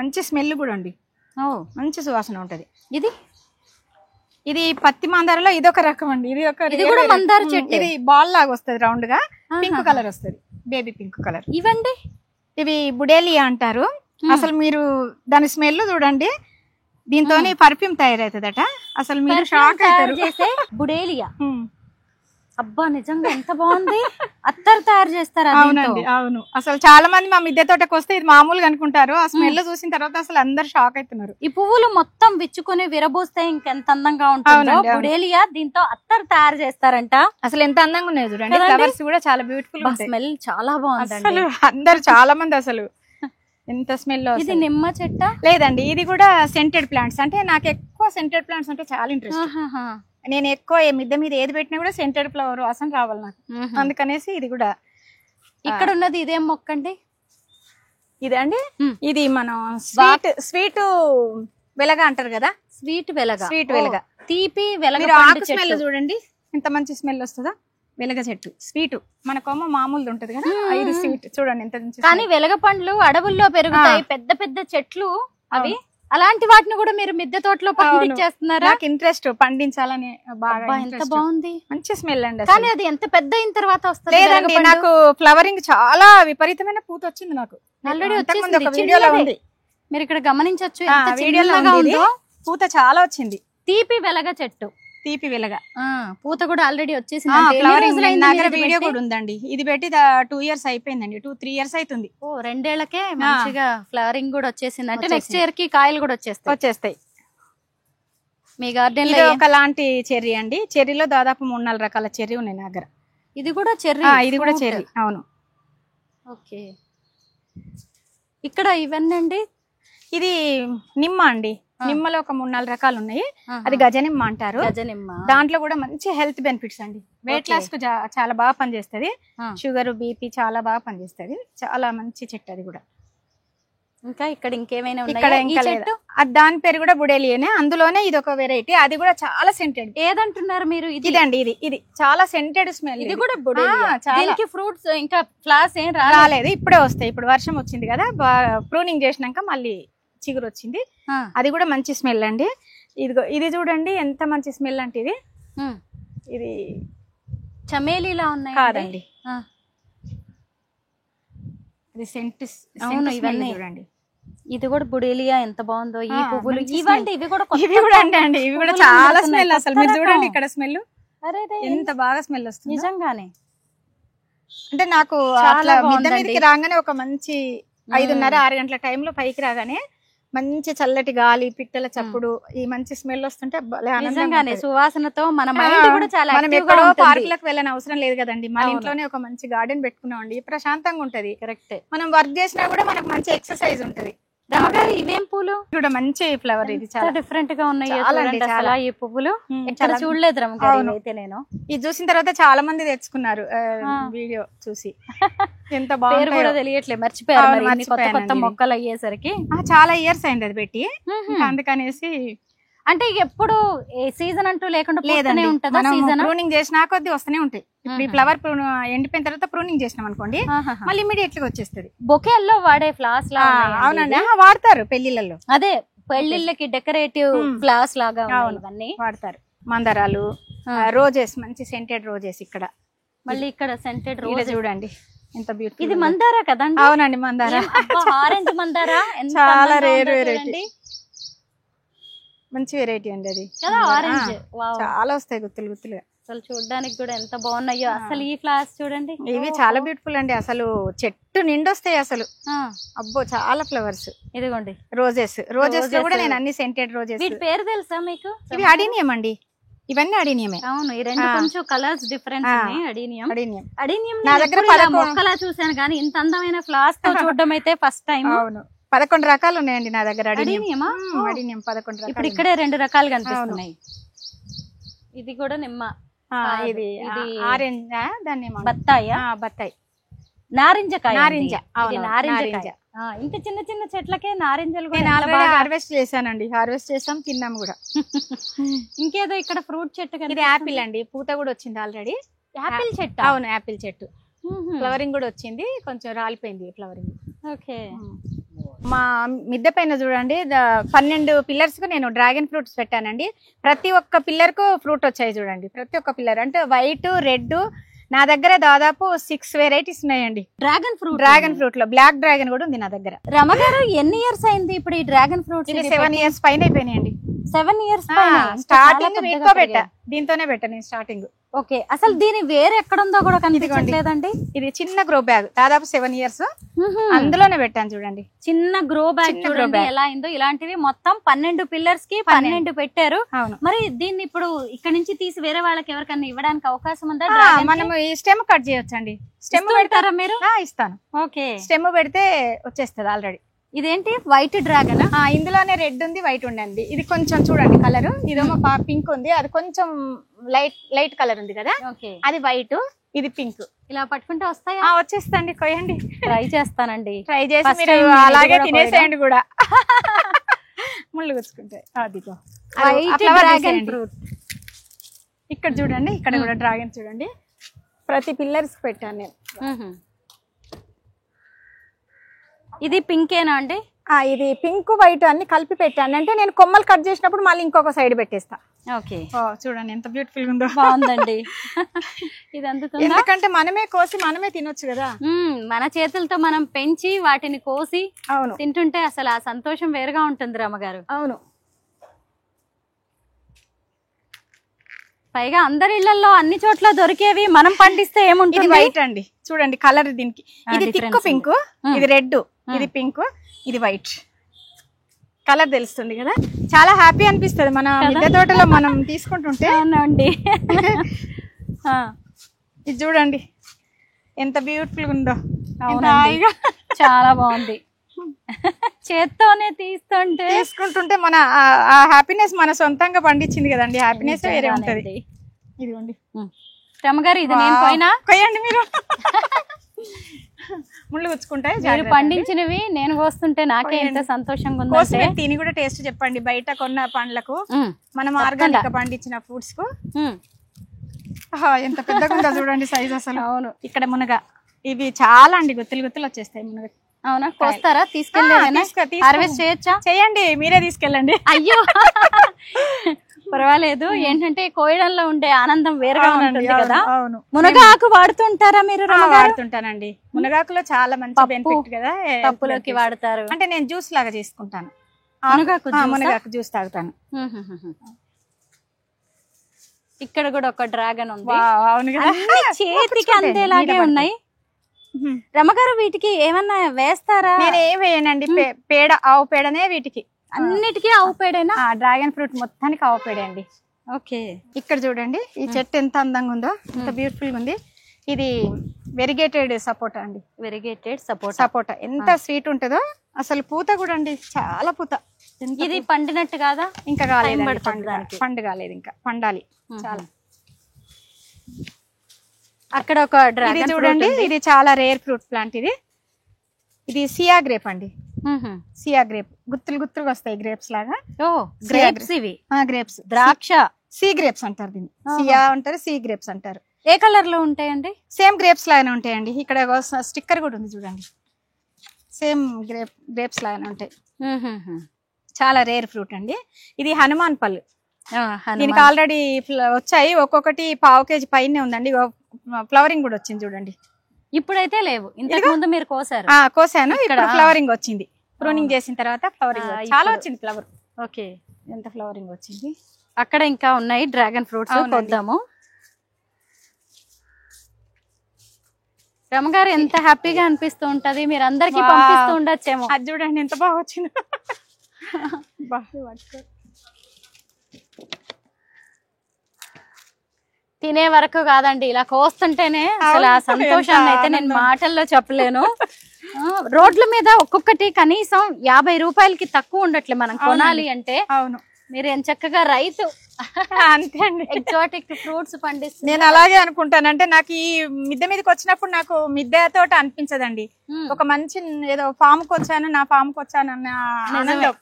B: మంచి స్మెల్ కూడా అండి, మంచి సువాసన ఉంటది. ఇది పత్తి మందారలో ఇదొక రకం అండి. ఇది కూడా మందార చెట్టు. ఇది బాల్ లాగా వస్తుంది, రౌండ్ గా పింక్ కలర్ వస్తుంది, బేబీ పింక్ కలర్.
C: ఇవండి
B: ఇవి బుడేలియా అంటారు. అసలు మీరు దాని స్మెల్ చూడండి, దీంతో పర్ఫ్యూమ్ తయారవుతుందట. అసలు మీరు షాక్ అవుతారు.
C: బుడేలియా, అబ్బా నిజంగా ఎంత బాగుంది. అత్తరు తయారు చేస్తారా?
B: అవునండి, అవును. అసలు చాలా మంది మా మిద్దె తోటకు వస్తే ఇది మామూలుగా అనుకుంటారు, ఆ స్మెల్ చూసిన తర్వాత అసలు అందరు షాక్ అవుతున్నారు.
C: ఈ పువ్వులు మొత్తం విచ్చుకొని విరబూస్తే ఇంకెంత అందంగా ఉంటుందో. బుడేలియా దీంతో అత్తరు తయారు చేస్తారంట.
B: అసలు ఎంత అందంగా ఉన్నాయి చూడండి, ఫ్లవర్స్ కూడా చాలా బ్యూటిఫుల్,
C: స్మెల్ చాలా బాగుంది.
B: అసలు అందరు చాలా మంది అసలు ఎంత స్మెల్.
C: ఇది నిమ్మ చెట్ట?
B: లేదండి, ఇది కూడా సెంటెడ్ ప్లాంట్స్. అంటే నాకు ఎక్కువ సెంటెడ్ ప్లాంట్స్ అంటే చాలా ఇంట్రెస్ట్. నేను ఎక్కువ మిద్దె మీద ఏది పెట్టినా కూడా సెంటెడ్ ఫ్లవర్ వాసన రావాలి నాకు, అందుకనేసి ఇది కూడా.
C: ఇక్కడ ఉన్నది ఇదేం మొక్క అండి?
B: ఇదండి, ఇది మనం స్వీట్ వెలగ అంటారు కదా,
C: స్వీట్ వెలగ.
B: తీపి వెలగ. స్మెల్ చూడండి ఎంత మంచి స్మెల్ వస్తుందో. వెలగ చెట్టు స్వీట్, మనకేమో మామూలు ఉంటది కదా, ఇది స్వీట్. చూడండి ఎంత మంచి.
C: కానీ వెలగ పండ్లు అడవుల్లో పెరుగుతాయి, పెద్ద పెద్ద చెట్లు అవి. అలాంటి వాటిని కూడా మీరు మిద్దె తోటలో పండించేస్తున్నారా?
B: నాకు ఇంట్రెస్ట్ పండించాలని బాగా.
C: ఎంత బాగుంది,
B: మంచి స్మెల్ అండి.
C: కానీ అది ఎంత పెద్ద అయిన తర్వాత వస్తుంది?
B: లేదండి, నాకు ఫ్లవరింగ్ చాలా విపరీతమైన పూత వచ్చింది నాకు.
C: ఆల్రెడీ వచ్చింది, మీరు ఇక్కడ గమనించవచ్చు.
B: పూత చాలా వచ్చింది.
C: తీపి వెలగ చెట్టు,
B: తీపి వెలగ
C: పూత కూడా ఆల్రెడీ వచ్చేసింది.
B: వీడియో కూడా ఉందండి. ఇది పెట్టి 2 years అయిపోయిందండి, 2-3 years అవుతుంది.
C: 2 ఏళ్లకే మంచిగా ఫ్లవరింగ్ కూడా వచ్చేసింది. అంటే నెక్స్ట్ ఇయర్ కి కాయలు కూడా వచ్చేస్తాయి. మీ గార్డెన్ లో
B: ఒకలాంటి చెర్రీ అండి. చెర్రీలో దాదాపు 3-4 రకాల చెర్రీ ఉన్నాయి నా దగ్గర.
C: ఇది కూడా చెర్రీ?
B: ఇది కూడా చెర్రీ, అవును.
C: ఓకే, ఇక్కడ ఇవన్నీ అండి.
B: ఇది నిమ్మ అండి. నిమ్మలో ఒక 3-4 రకాలు ఉన్నాయి. అది గజనిమ్మ అంటారు. దాంట్లో కూడా మంచి హెల్త్ బెనిఫిట్స్ అండి. వెయిట్ లాస్ కు చాలా బాగా పనిచేస్తుంది. షుగర్, బీపీ చాలా బాగా పనిచేస్తుంది. చాలా మంచి చెట్టు అది కూడా.
C: ఇంకా ఇక్కడ ఇంకేమైనా
B: ఇక్కడ
C: ఉన్నాయా? ఈ
B: ఇంకా
C: చెట్టు
B: దాని పేరు కూడా బుడేలియనే, అందులోనే ఇది ఒక వెరైటీ, అది కూడా చాలా సెంటెడ్.
C: ఏదంటున్నారు మీరు?
B: ఇదండి, ఇది చాలా సెంటెడ్ స్మెల్.
C: ఇది కూడా బుడేలియా. దీనికి ఫ్రూట్స్ ఇంకా ఫ్లవర్స్ ఏం
B: రాలేదు, ఇప్పుడే వస్తాయి. ఇప్పుడు వర్షం వచ్చింది కదా, ప్రూనింగ్ చేసినాక మళ్ళీ చిగురు వచ్చింది. అది కూడా మంచి స్మెల్ అండి. ఇదిగో ఇది చూడండి ఎంత మంచి స్మెల్ అంటే ఇది
C: చమేలీలా ఉన్నాయి
B: కాదండి, ఇది సెంట్. అవును, ఇవన్నీ చూడండి.
C: ఇది కూడా బుడేలియా ఎంత బాగుందో. ఈ పువ్వులు ఇవి కూడా
B: అండి, ఇవి కూడా చాలా స్మెల్. అసలు మీరు చూడండి ఇక్కడ స్మెల్ ఎంత బాగా స్మెల్ వస్తుంది
C: నిజంగానే.
B: అంటే నాకు అట్లా మిద్ద మీదకి రాగానే ఒక మంచి 5:30-6 గంటల టైంలో పైకి రాగానే మంచి చల్లటి గాలి, పిట్టల చప్పుడు, ఈ మంచి స్మెల్ వస్తుంటే
C: నిజంగానే సువాసనతో మన మైండ్ కూడా చాలా
B: మనం ఎక్కడో పార్కులకు వెళ్ళని అవసరం లేదు కదండి, మన ఇంట్లోనే ఒక మంచి గార్డెన్ పెట్టుకున్నామండి, ప్రశాంతంగా ఉంటది.
C: కరెక్ట్.
B: మనం వర్క్ చేసినా కూడా మనకు మంచి ఎక్సర్సైజ్ ఉంటది.
C: రమగారు ఇవేం పూలు?
B: కూడా మంచి ఫ్లవర్, ఇది చాలా
C: డిఫరెంట్ గా ఉన్నాయి చాలా. ఈ పువ్వులు ఎక్కడ చూడలేదు రమగారు అయితే నేను.
B: ఇది చూసిన తర్వాత చాలా మంది తెచ్చుకున్నారు వీడియో చూసి. ఎంత బాగుంది
C: కూడా తెలియట్లేదు, మర్చిపోయారు. కొత్త మొక్కలు అయ్యేసరికి
B: చాలా ఇయర్స్ అయింది అది పెట్టి, అందుకనేసి.
C: అంటే ఎప్పుడు సీజన్ అంటూ లేకుండా లేదనే ఉంటుందా? సీజన్
B: ప్రూనింగ్ చేసినా కొద్ది వస్తూనే ఉంటాయి. ఇప్పుడు ఈ ఫ్లవర్ ఎండిపోయిన తర్వాత ప్రూనింగ్ చేసినాం అనుకోండి, మళ్ళీ ఇమీడియట్ గా వచ్చేస్తుంది.
C: బొకేల్లో వాడే ఫ్లవర్స్ లా?
B: అవునండి, వాడతారు పెళ్లిళ్ళలో.
C: అదే పెళ్లిళ్ళకి డెకరేటివ్ ఫ్లవర్స్ లాగా ఇవన్నీ
B: వాడతారు. మందారాలు, రోజెస్, మంచి సెంటెడ్ రోజెస్. ఇక్కడ
C: మళ్ళీ ఇక్కడ సెంటెడ్ రోజెస్
B: చూడండి ఎంత బ్యూటిఫుల్.
C: ఇది మందారా కదండి?
B: అవునండి, మందారా.
C: ఆరెంజ్ మందారా
B: చాలా రేర్ వెరైటీ, మంచి వెరైటీ అండి అది.
C: ఆరెంజ్
B: చాలా వస్తాయి గుత్తులు గుత్తులుగా.
C: అసలు చూడడానికి కూడా ఎంత బాగున్నాయో. అసలు ఈ ఫ్లవర్స్ చూడండి,
B: ఇవి చాలా బ్యూటిఫుల్ అండి. అసలు చెట్టు నిండొస్తాయి అసలు. అబ్బో చాలా ఫ్లవర్స్.
C: ఇదిగోండి
B: రోజెస్. రోజెస్ లో కూడా నేను అన్ని సెంటెడ్ రోజెస్.
C: వీటి పేరు తెలుసా మీకు?
B: ఇవి అడీనియం అండి, ఇవన్నీ అడీనియమే.
C: అవును, ఈ రెండు కొంచెం కలర్స్ డిఫరెన్స్ ఉన్నాయి. అడీనియం
B: నా దగ్గర
C: మొక్కలా చూసాను కానీ ఇంత అందమైన ఫ్లవర్స్ తో చూడడం అయితే ఫస్ట్ టైం.
B: అవును, 11 రకాలు ఉన్నాయండి నా దగ్గర.
C: అడీనియం
B: 11 రకాలు.
C: ఇప్పుడు ఇక్కడే 2 రకాలు కనిపిస్తున్నాయి. ఇది కూడా నిమ్మ.
B: ఇది ఆరెంజ్, దాన్ని
C: బత్తాయా?
B: బత్తాయి,
C: నారింజకాయ.
B: నారింజ.
C: ఇంత చిన్న చిన్న చెట్లకే నారింజలు
B: హార్వెస్ట్ చేశానండి. హార్వెస్ట్ చేసాం, తిన్నాం కూడా.
C: ఇంకేదో ఇక్కడ ఫ్రూట్ చెట్టు.
B: ఇది యాపిల్ అండి, పూత కూడా వచ్చింది ఆల్రెడీ.
C: యాపిల్ చెట్టు?
B: అవును, యాపిల్ చెట్టు. ఫ్లవరింగ్ కూడా వచ్చింది, కొంచెం రాలిపోయింది ఫ్లవరింగ్.
C: ఓకే.
B: మా మిద్దె పైన చూడండి 12 పిల్లర్స్ కు నేను డ్రాగన్ ఫ్రూట్స్ పెట్టానండి. ప్రతి ఒక్క పిల్లర్ కు ఫ్రూట్ వచ్చాయి చూడండి. ప్రతి ఒక్క పిల్లర్ అంటే వైట్, రెడ్. నా దగ్గర దాదాపు 6 వెరైటీస్ ఉన్నాయండి.
C: డ్రాగన్ ఫ్రూట్
B: లో బ్లాక్ డ్రాగన్ కూడా ఉంది నా దగ్గర.
C: రమగారు ఎన్ని ఇయర్స్ అయింది ఇప్పుడు ఈ డ్రాగన్ ఫ్రూట్స్?
B: 7 ఇయర్స్ పైన అయిపోయినాయండి.
C: 7 ఇయర్స్
B: స్టార్టింగ్ వీటితో పెట్టా, దీంతోనే పెట్టా నేను స్టార్టింగ్.
C: ఓకే, అసలు దీని వేరే ఎక్కడ ఉందో కూడా కనిపించట్లేదండి.
B: ఇది చిన్న గ్రో బ్యాగ్, దాదాపు 7 ఇయర్స్ అందులోనే పెట్టాను చూడండి.
C: చిన్న గ్రో బ్యాగ్ చూడండి ఎలా అయిందో. ఇలాంటివి మొత్తం 12 పిల్లర్స్ కి 12 పెట్టారు. మరి దీన్ని ఇప్పుడు ఇక్కడ నుంచి తీసి వేరే వాళ్ళకి ఎవరికన్నా ఇవ్వడానికి అవకాశం ఉందా?
B: మనం ఈ స్టెమ్ కట్ చేయొచ్చండి. స్టెమ్ పెడతారా మీరు? ఇస్తాను.
C: ఓకే,
B: స్టెమ్ పెడితే వచ్చేస్తుంది ఆల్రెడీ.
C: ఇదేంటి వైట్ డ్రాగన్?
B: ఇందులోనే రెడ్ ఉంది, వైట్ ఉండండి. ఇది కొంచెం చూడండి కలర్. ఇదేమో పింక్ ఉంది, అది కొంచెం లైట్ కలర్ ఉంది కదా, అది వైట్, ఇది పింక్.
C: ఇలా పట్టుకుంటే వస్తాయా?
B: వచ్చేస్తండి, కొయ్యండి.
C: ట్రై చేస్తానండి.
B: ట్రై చేసి మీరు అలాగే తినేసేయండి కూడా. ముళ్ళు గుచ్చుకుంటాయి. అదిగో డ్రాగన్ ఫ్రూట్. ఇక్కడ చూడండి, ఇక్కడ కూడా డ్రాగన్ చూడండి. ప్రతి పిల్లర్స్ పెట్టాను నేను.
C: ఇది పింకేనా అండి?
B: ఇది పింక్ వైట్ అన్ని కలిపి పెట్టాను. అంటే నేను కొమ్మలు కట్ చేసినప్పుడు మళ్ళీ ఇంకొక సైడ్ పెట్టేస్తా.
C: ఓకే,
B: చూడండి ఎంత బ్యూటిఫుల్ ఉందో.
C: బాగుందండి. ఇది అందుతుందా?
B: ఎందుకంటే మనమే కోసి మనమే తినొచ్చు కదా.
C: మన చేతులతో మనం పెంచి వాటిని కోసి
B: అవును
C: తింటుంటే అసలు ఆ సంతోషం వేరుగా ఉంటుంది రమగారు.
B: అవును.
C: పైగా అందరి ఇళ్లలో అన్ని చోట్ల దొరికేవి మనం పండిస్తే ఏముంటుంది?
B: వైట్ అండి చూడండి కలర్. దీనికి ఇది థిక్ పింక్, ఇది రెడ్, ఇది పింక్, ఇది వైట్. కలర్ తెలుస్తుంది కదా, చాలా హ్యాపీ అనిపిస్తుంది మన మిద్దె తోటలో మనం తీసుకుంటుంటే.
C: అవునండి.
B: ఇది చూడండి ఎంత బ్యూటిఫుల్ గా ఉందో.
C: చాలా బాగుంది. చేత్తోనే తీసుకుంటుంటే
B: మన ఆ హ్యాపీనెస్ మన సొంతంగా పండించింది కదండి, హ్యాపీనెస్ వేరే ఉంటది. ఇదిగోండి
C: రమగారు, ఇది నేను పోయినా
B: కొయ్యండి మీరు. ముళ్ళు గుచ్చుకుంటాయి.
C: మీరు పండించినవి నేను కోస్తుంటే నాకే ఎంత సంతోషంగా ఉందంటే.
B: తిని కూడా టేస్ట్ చెప్పండి. బయట కొన్న పండ్లకు మనం ఆర్గానిక్ గా పండించిన ఫ్రూట్స్ కు ఎంత పెద్దగా ఉందో చూడండి సైజ్ అసలు.
C: అవును.
B: ఇక్కడ మునగ ఇవి చాలా అండి, గుత్తులు గుత్తులు వచ్చేస్తాయి మునగ.
C: అవునా, కోస్తారా? తీసుకెళ్ళి హార్వెస్ట్ చేయొచ్చా?
B: చేయండి, మీరే తీసుకెళ్ళండి.
C: అయ్యో పర్వాలేదు. ఏంటంటే కోయడంలో ఉండే ఆనందం వేరుగా ఉంటుంది కదా.
B: అవును.
C: మునగాకు వాడుతుంటారా మీరు?
B: వాడుతుంటానండి. మునగాకులో చాలా మంచి బెనిఫిట్ కదా.
C: పప్పులోకి వాడతారు.
B: అంటే నేను జ్యూస్ లాగా చేసుకుంటాను. మునగాకు జ్యూస్ తాగుతాను.
C: ఇక్కడ కూడా ఒక డ్రాగన్ ఉంది.
B: అవును కదా,
C: చేతికి అందేలాగే ఉన్నాయి. రమగారు వీటికి ఏమన్నా వేస్తారా?
B: నేను ఏం వేయనండి. పేడ, ఆవు పేడనే వీటికి
C: అన్నిటికీ ఆవు పేడేనా?
B: డ్రాగన్ ఫ్రూట్ మొత్తానికి ఆవు పేడే అండి.
C: ఓకే.
B: ఇక్కడ చూడండి ఈ చెట్టు ఎంత అందంగా ఉందో, ఎంత బ్యూటిఫుల్ గా ఉంది. ఇది వెరిగేటెడ్ సపోటా అండి.
C: వెరిగేటెడ్
B: సపోటా ఎంత స్వీట్ ఉంటుందో అసలు. పూత కూడా అండి, చాలా పూత.
C: ఇది పండినట్టు కాదా?
B: ఇంకా కాలేదు, పండు కాలేదు, ఇంకా పండాలి చాలా.
C: అక్కడ ఒక డ్రాగన్
B: చూడండి, ఇది చాలా రేర్ ఫ్రూట్ ప్లాంట్. ఇది సియా గ్రేప్ అండి. సియా గ్రేప్ గుత్తులు గుత్తులుగా వస్తాయి, గ్రేప్స్ లాగా.
C: గ్రేప్స్ ఇవి.
B: గ్రేప్స్,
C: ద్రాక్ష.
B: సీ గ్రేప్స్ అంటారు దీన్ని. సియా అంటారు, సీ గ్రేప్స్ అంటారు.
C: ఏ కలర్ లో ఉంటాయండి?
B: సేమ్ గ్రేప్స్ లాగానే ఉంటాయండి. ఇక్కడ స్టిక్కర్ కూడా ఉంది చూడండి. సేమ్ గ్రేప్స్ లాగానే ఉంటాయి. చాలా రేర్ ఫ్రూట్ అండి. ఇది హనుమాన్ పళ్ళు. దీనికి ఆల్రెడీ వచ్చాయి, ఒక్కొక్కటి పావు కేజీ పైనే ఉందండి. ఫ్లవరింగ్ కూడా వచ్చింది చూడండి.
C: ఇప్పుడైతే లేవు, ఇంతకు ముందు మీరు కోసారు.
B: కోసాను, ఇక్కడ ఫ్లవరింగ్ వచ్చింది. ప్రూనింగ్ చేసిన తర్వాత ఫ్లవరింగ్ చాలా వచ్చింది. ఫ్లవర్
C: ఓకే,
B: ఎంత ఫ్లవరింగ్ వచ్చింది.
C: అక్కడ ఇంకా ఉన్నాయి డ్రాగన్ ఫ్రూట్స్, కొద్దాము. రమగారు ఎంత హ్యాపీగా అనిపిస్తూ ఉంటది, మీరు అందరికి పంపిస్తూ ఉండొచ్చేమో.
B: అది చూడండి ఎంత బాగా వచ్చింది.
C: తినే వరకు కాదండి, ఇలా కోస్తుంటేనే అసలు ఆ సంతోషాన్ని అయితే నేను మాటల్లో చెప్పలేను. రోడ్ల మీద ఒక్కొక్కటి కనీసం 50 రూపాయలకి తక్కువ ఉండట్లే మనం కొనాలి అంటే.
B: అవును,
C: మీరు ఎంత చక్కగా రైతు.
B: అంతే అండి,
C: ఎగ్జాటిక్ ఫ్రూట్స్ పండిస్తుంది.
B: నేను అలాగే అనుకుంటాను. అంటే నాకు ఈ మిద్దె మీదకి వచ్చినప్పుడు నాకు మిద్దె తోట అనిపించదండి. ఒక మంచి ఏదో ఫామ్ కి వచ్చాను, నా ఫామ్ కి వచ్చాను అన్న ఆనందం.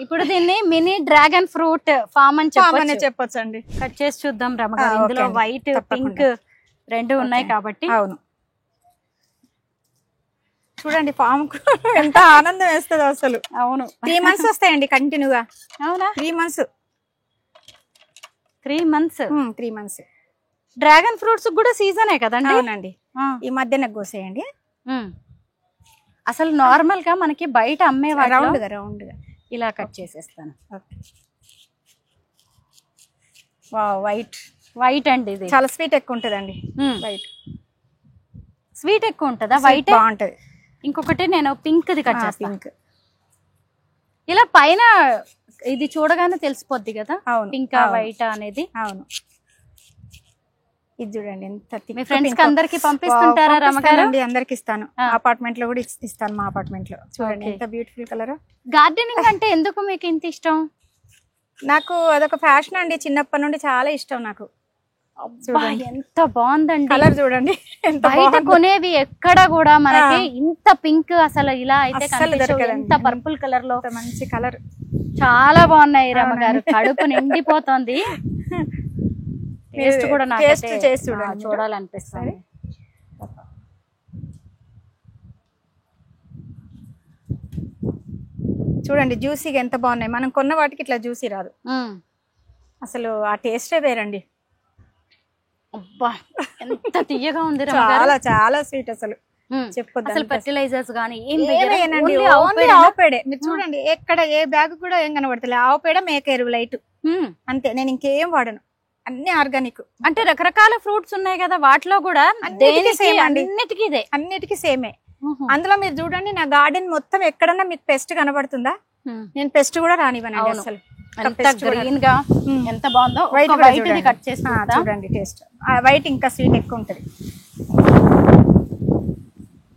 C: ఇప్పుడు దీన్ని మినీ డ్రాగన్ ఫ్రూట్ ఫామ్ అని
B: చెప్పొచ్చు అండి.
C: కట్ చేసి చూద్దాం రమగారు. ఇందులో వైట్, పింక్ రెండు ఉన్నాయి కాబట్టి.
B: అవును, చూడండి ఫామ్ ఎంత ఆనందం వేస్తుంది అసలు.
C: అవును,
B: 3 months వస్తాయండి కంటిన్యూగా.
C: అవునా?
B: 3 months.
C: 3 months.
B: 3 months.
C: Dragon fruits కూడా సీజనే కదండి?
B: అవునండి, ఈ మధ్యన కోసేయండి.
C: అసలు నార్మల్ గా మనకి బయట అమ్మే
B: రౌండ్ గా
C: ఇలా కట్ చేసేస్తాను. వైట్ అండి, ఇది
B: చాలా స్వీట్ ఎక్కువ ఉంటదండి. వైట్
C: స్వీట్ ఎక్కువ ఉంటుందా? వైట్
B: బాగుంటది.
C: ఇంకొకటి నేను పింక్ ది కట్ చేస్తాను. ఇలా పైన ఇది చూడగానే తెలిసిపోద్ది కదా పింక్ వైట్ అనేది.
B: అవును, ఇది చూడండి ఎంత.
C: మీ ఫ్రెండ్స్ కి అందరికి పంపిస్తుంటారా రమగారు?
B: అందరికి ఇస్తాను. అపార్ట్మెంట్ లో కూడా ఇస్తాను. మా అపార్ట్మెంట్ లో చూడండి ఎంత బ్యూటిఫుల్ కలర్.
C: గార్డెనింగ్ అంటే ఎందుకు మీకు ఇంత ఇష్టం?
B: నాకు అదొక ఫ్యాషన్ అండి, చిన్నప్పటి నుండి చాలా ఇష్టం నాకు.
C: ఎంత బాగుందండి
B: కలర్ చూడండి.
C: బయట కొనేవి ఎక్కడ కూడా మనకి ఇంత పింక్ అసలు ఇలా అయితే ఎంత పర్పుల్ కలర్ లో
B: మంచి కలర్.
C: చాలా బాగున్నాయి రమగారు, కడుపు నిండిపోతుంది. టేస్ట్ కూడా నాకు చూడాలనిపిస్తుంది.
B: చూడండి జ్యూసీగా ఎంత బాగున్నాయి. మనం కొన్న వాటికి ఇట్లా జ్యూసీ రాదు అసలు. ఆ టేస్టే వేరండి.
C: అబ్బా ఎంత తీయగా ఉంది.
B: చాలా చాలా స్వీట్ అసలు. చెప్పొద్దు.
C: అసలు ఫెర్టిలైజర్స్ గానీ
B: ఆవు పేడే. మీరు చూడండి ఎక్కడ ఏ బ్యాగ్ కూడా ఏం కనబడతలే. ఆవు పేడ, మేక ఎరువు లైట్ అంతే. నేను ఇంకేం వాడను, అన్ని ఆర్గానిక్.
C: అంటే రకరకాల ఫ్రూట్స్ ఉన్నాయి కదా, వాటిలో కూడా
B: అన్నిటికీ సేమే. అందులో మీరు చూడండి నా గార్డెన్ మొత్తం ఎక్కడన్నా మీకు పెస్ట్ కనబడుతుందా? నేను పెస్ట్ కూడా రానివ్వనండి అసలు.
C: గ్రీన్ గా ఎంత బాగుందో.
B: వైట్
C: కట్ చేసి
B: చూడండి, టేస్ట్ వైట్ ఇంకా స్వీట్ ఎక్కువ ఉంటది.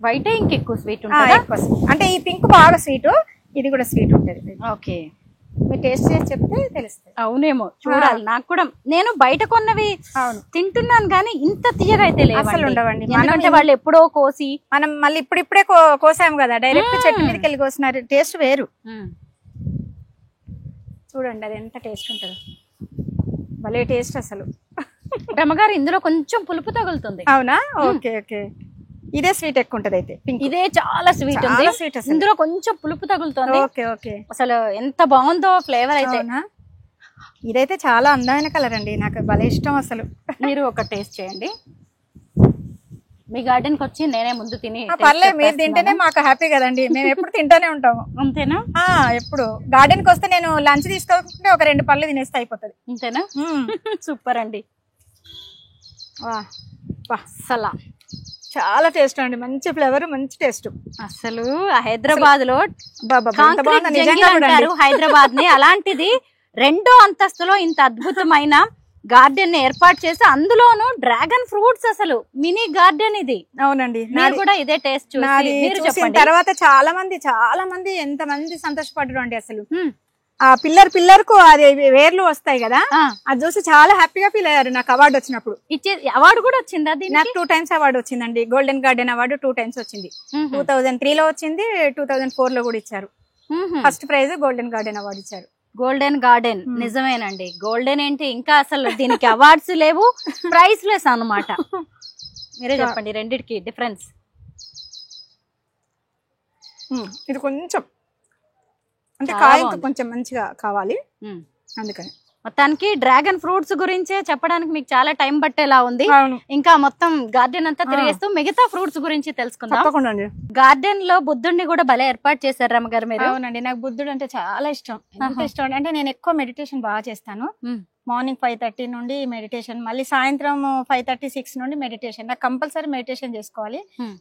C: వైట్ ఇంకెక్కువ స్వీట్ ఉంటుంది.
B: అంటే ఈ పింక్ బాగా స్వీట్, ఇది కూడా స్వీట్ ఉంటది.
C: ఓకే,
B: మీరు టేస్ట్ చేసి చెప్తే తెలుస్తుంది.
C: అవునేమో చూడాలి. నాకు కూడా నేను బయట కొన్నవి తింటున్నాను కానీ ఇంత తీయగా అయితే లేవు,
B: అసలు ఉండవండి.
C: ఎందుకంటే వాళ్ళు ఎప్పుడో కోసి
B: మనం మళ్ళీ ఇప్పుడిప్పుడే కోసాము కదా, డైరెక్ట్ చెట్టు మీదకి వెళ్ళి కోసినారు, టేస్ట్ వేరు. చూడండి అది ఎంత టేస్ట్ ఉంటుందో, భలే టేస్ట్ అసలు.
C: రమ్మగారు ఇందులో కొంచెం పులుపు తగులుతుంది.
B: అవునా? Okay okay. ఇదే స్వీట్ ఎక్కువ ఉంటది అయితే,
C: ఇదే చాలా స్వీట్ ఉంది, ఇందులో కొంచెం పులుపు తగులుతుంది.
B: Okay okay.
C: అసలు ఎంత బాగుందో ఫ్లేవర్ అయితే.
B: ఇదైతే చాలా అందమైన కలర్ అండి, నాకు భలే ఇష్టం అసలు.
C: మీరు ఒక టేస్ట్ చేయండి. మీ గార్డెన్ కి వచ్చి నేనే ముందు తిని
B: పర్లేదు, మీరు తింటేనే మాకు హ్యాపీ కదండి, మేము ఎప్పుడు తింటానే ఉంటాము.
C: అంతేనా?
B: ఎప్పుడు గార్డెన్ కి వస్తే నేను లంచ్ తీసుకోకుంటే ఒక 2 పళ్ళు తినేస్తే అయిపోతుంది.
C: అంతేనా? సూపర్ అండి. అసలు
B: చాలా టేస్ట్ అండి, మంచి ఫ్లేవర్, మంచి టేస్ట్.
C: అసలు హైదరాబాద్ లో హైదరాబాద్ ని అలాంటిది 2వ అంతస్తులో ఇంత అద్భుతమైన గార్డెన్ ఏర్పాటు చేసి అందులోను డ్రాగన్ ఫ్రూట్స్, అసలు మినీ గార్డెన్ ఇది.
B: అవునండి,
C: మీరు కూడా ఇదే టేస్ట్ చూసిన
B: తర్వాత చాలా మంది ఎంత మంది సంతోషపడ్డారు అండి అసలు. ఆ పిల్లర్ కు అది వేర్లు వస్తాయి కదా, అది చూసి చాలా హ్యాపీగా ఫీల్ అయ్యారు. నాకు అవార్డు వచ్చినప్పుడు
C: అవార్డు కూడా వచ్చిందా?
B: నాకు 2 times అవార్డు వచ్చిందండి. గోల్డెన్ గార్డెన్ అవార్డు 2 times వచ్చింది. 2003 లో వచ్చింది, 2004 లో కూడా ఇచ్చారు. First prize golden garden award ఇచ్చారు.
C: గోల్డెన్ గార్డెన్ నిజమేనండి. గోల్డెన్ ఏంటి, ఇంకా అసలు దీనికి అవార్డ్స్ లేవు, ప్రైస్ లెస్ అన్నమాట. మీరే చెప్పండి రెండిటికి డిఫరెన్స్.
B: ఇది కొంచెం అంటే కాయ కొంచెం మంచిగా కావాలి, అందుకని.
C: మొత్తానికి డ్రాగన్ ఫ్రూట్స్ గురించే చెప్పడానికి మీకు చాలా టైం పట్టేలా ఉంది. ఇంకా మొత్తం గార్డెన్ అంతా తిరిగేస్తూ మిగతా ఫ్రూట్స్ గురించి తెలుసుకుందాం. గార్డెన్ లో బుద్ధుడిని కూడా భలే ఏర్పాటు చేశారు రమ్మగారు మీరు.
B: అవునండి, నాకు బుద్ధుడు అంటే చాలా ఇష్టం. ఎంత ఇష్టం అంటే నేను ఎక్కువ మెడిటేషన్ బాగా చేస్తాను. మార్నింగ్ 5:30 నుండి మెడిటేషన్, మళ్ళీ సాయంత్రం 5:30-6 నుండి మెడిటేషన్. నాకు కంపల్సరీ మెడిటేషన్ చేసుకోవాలి.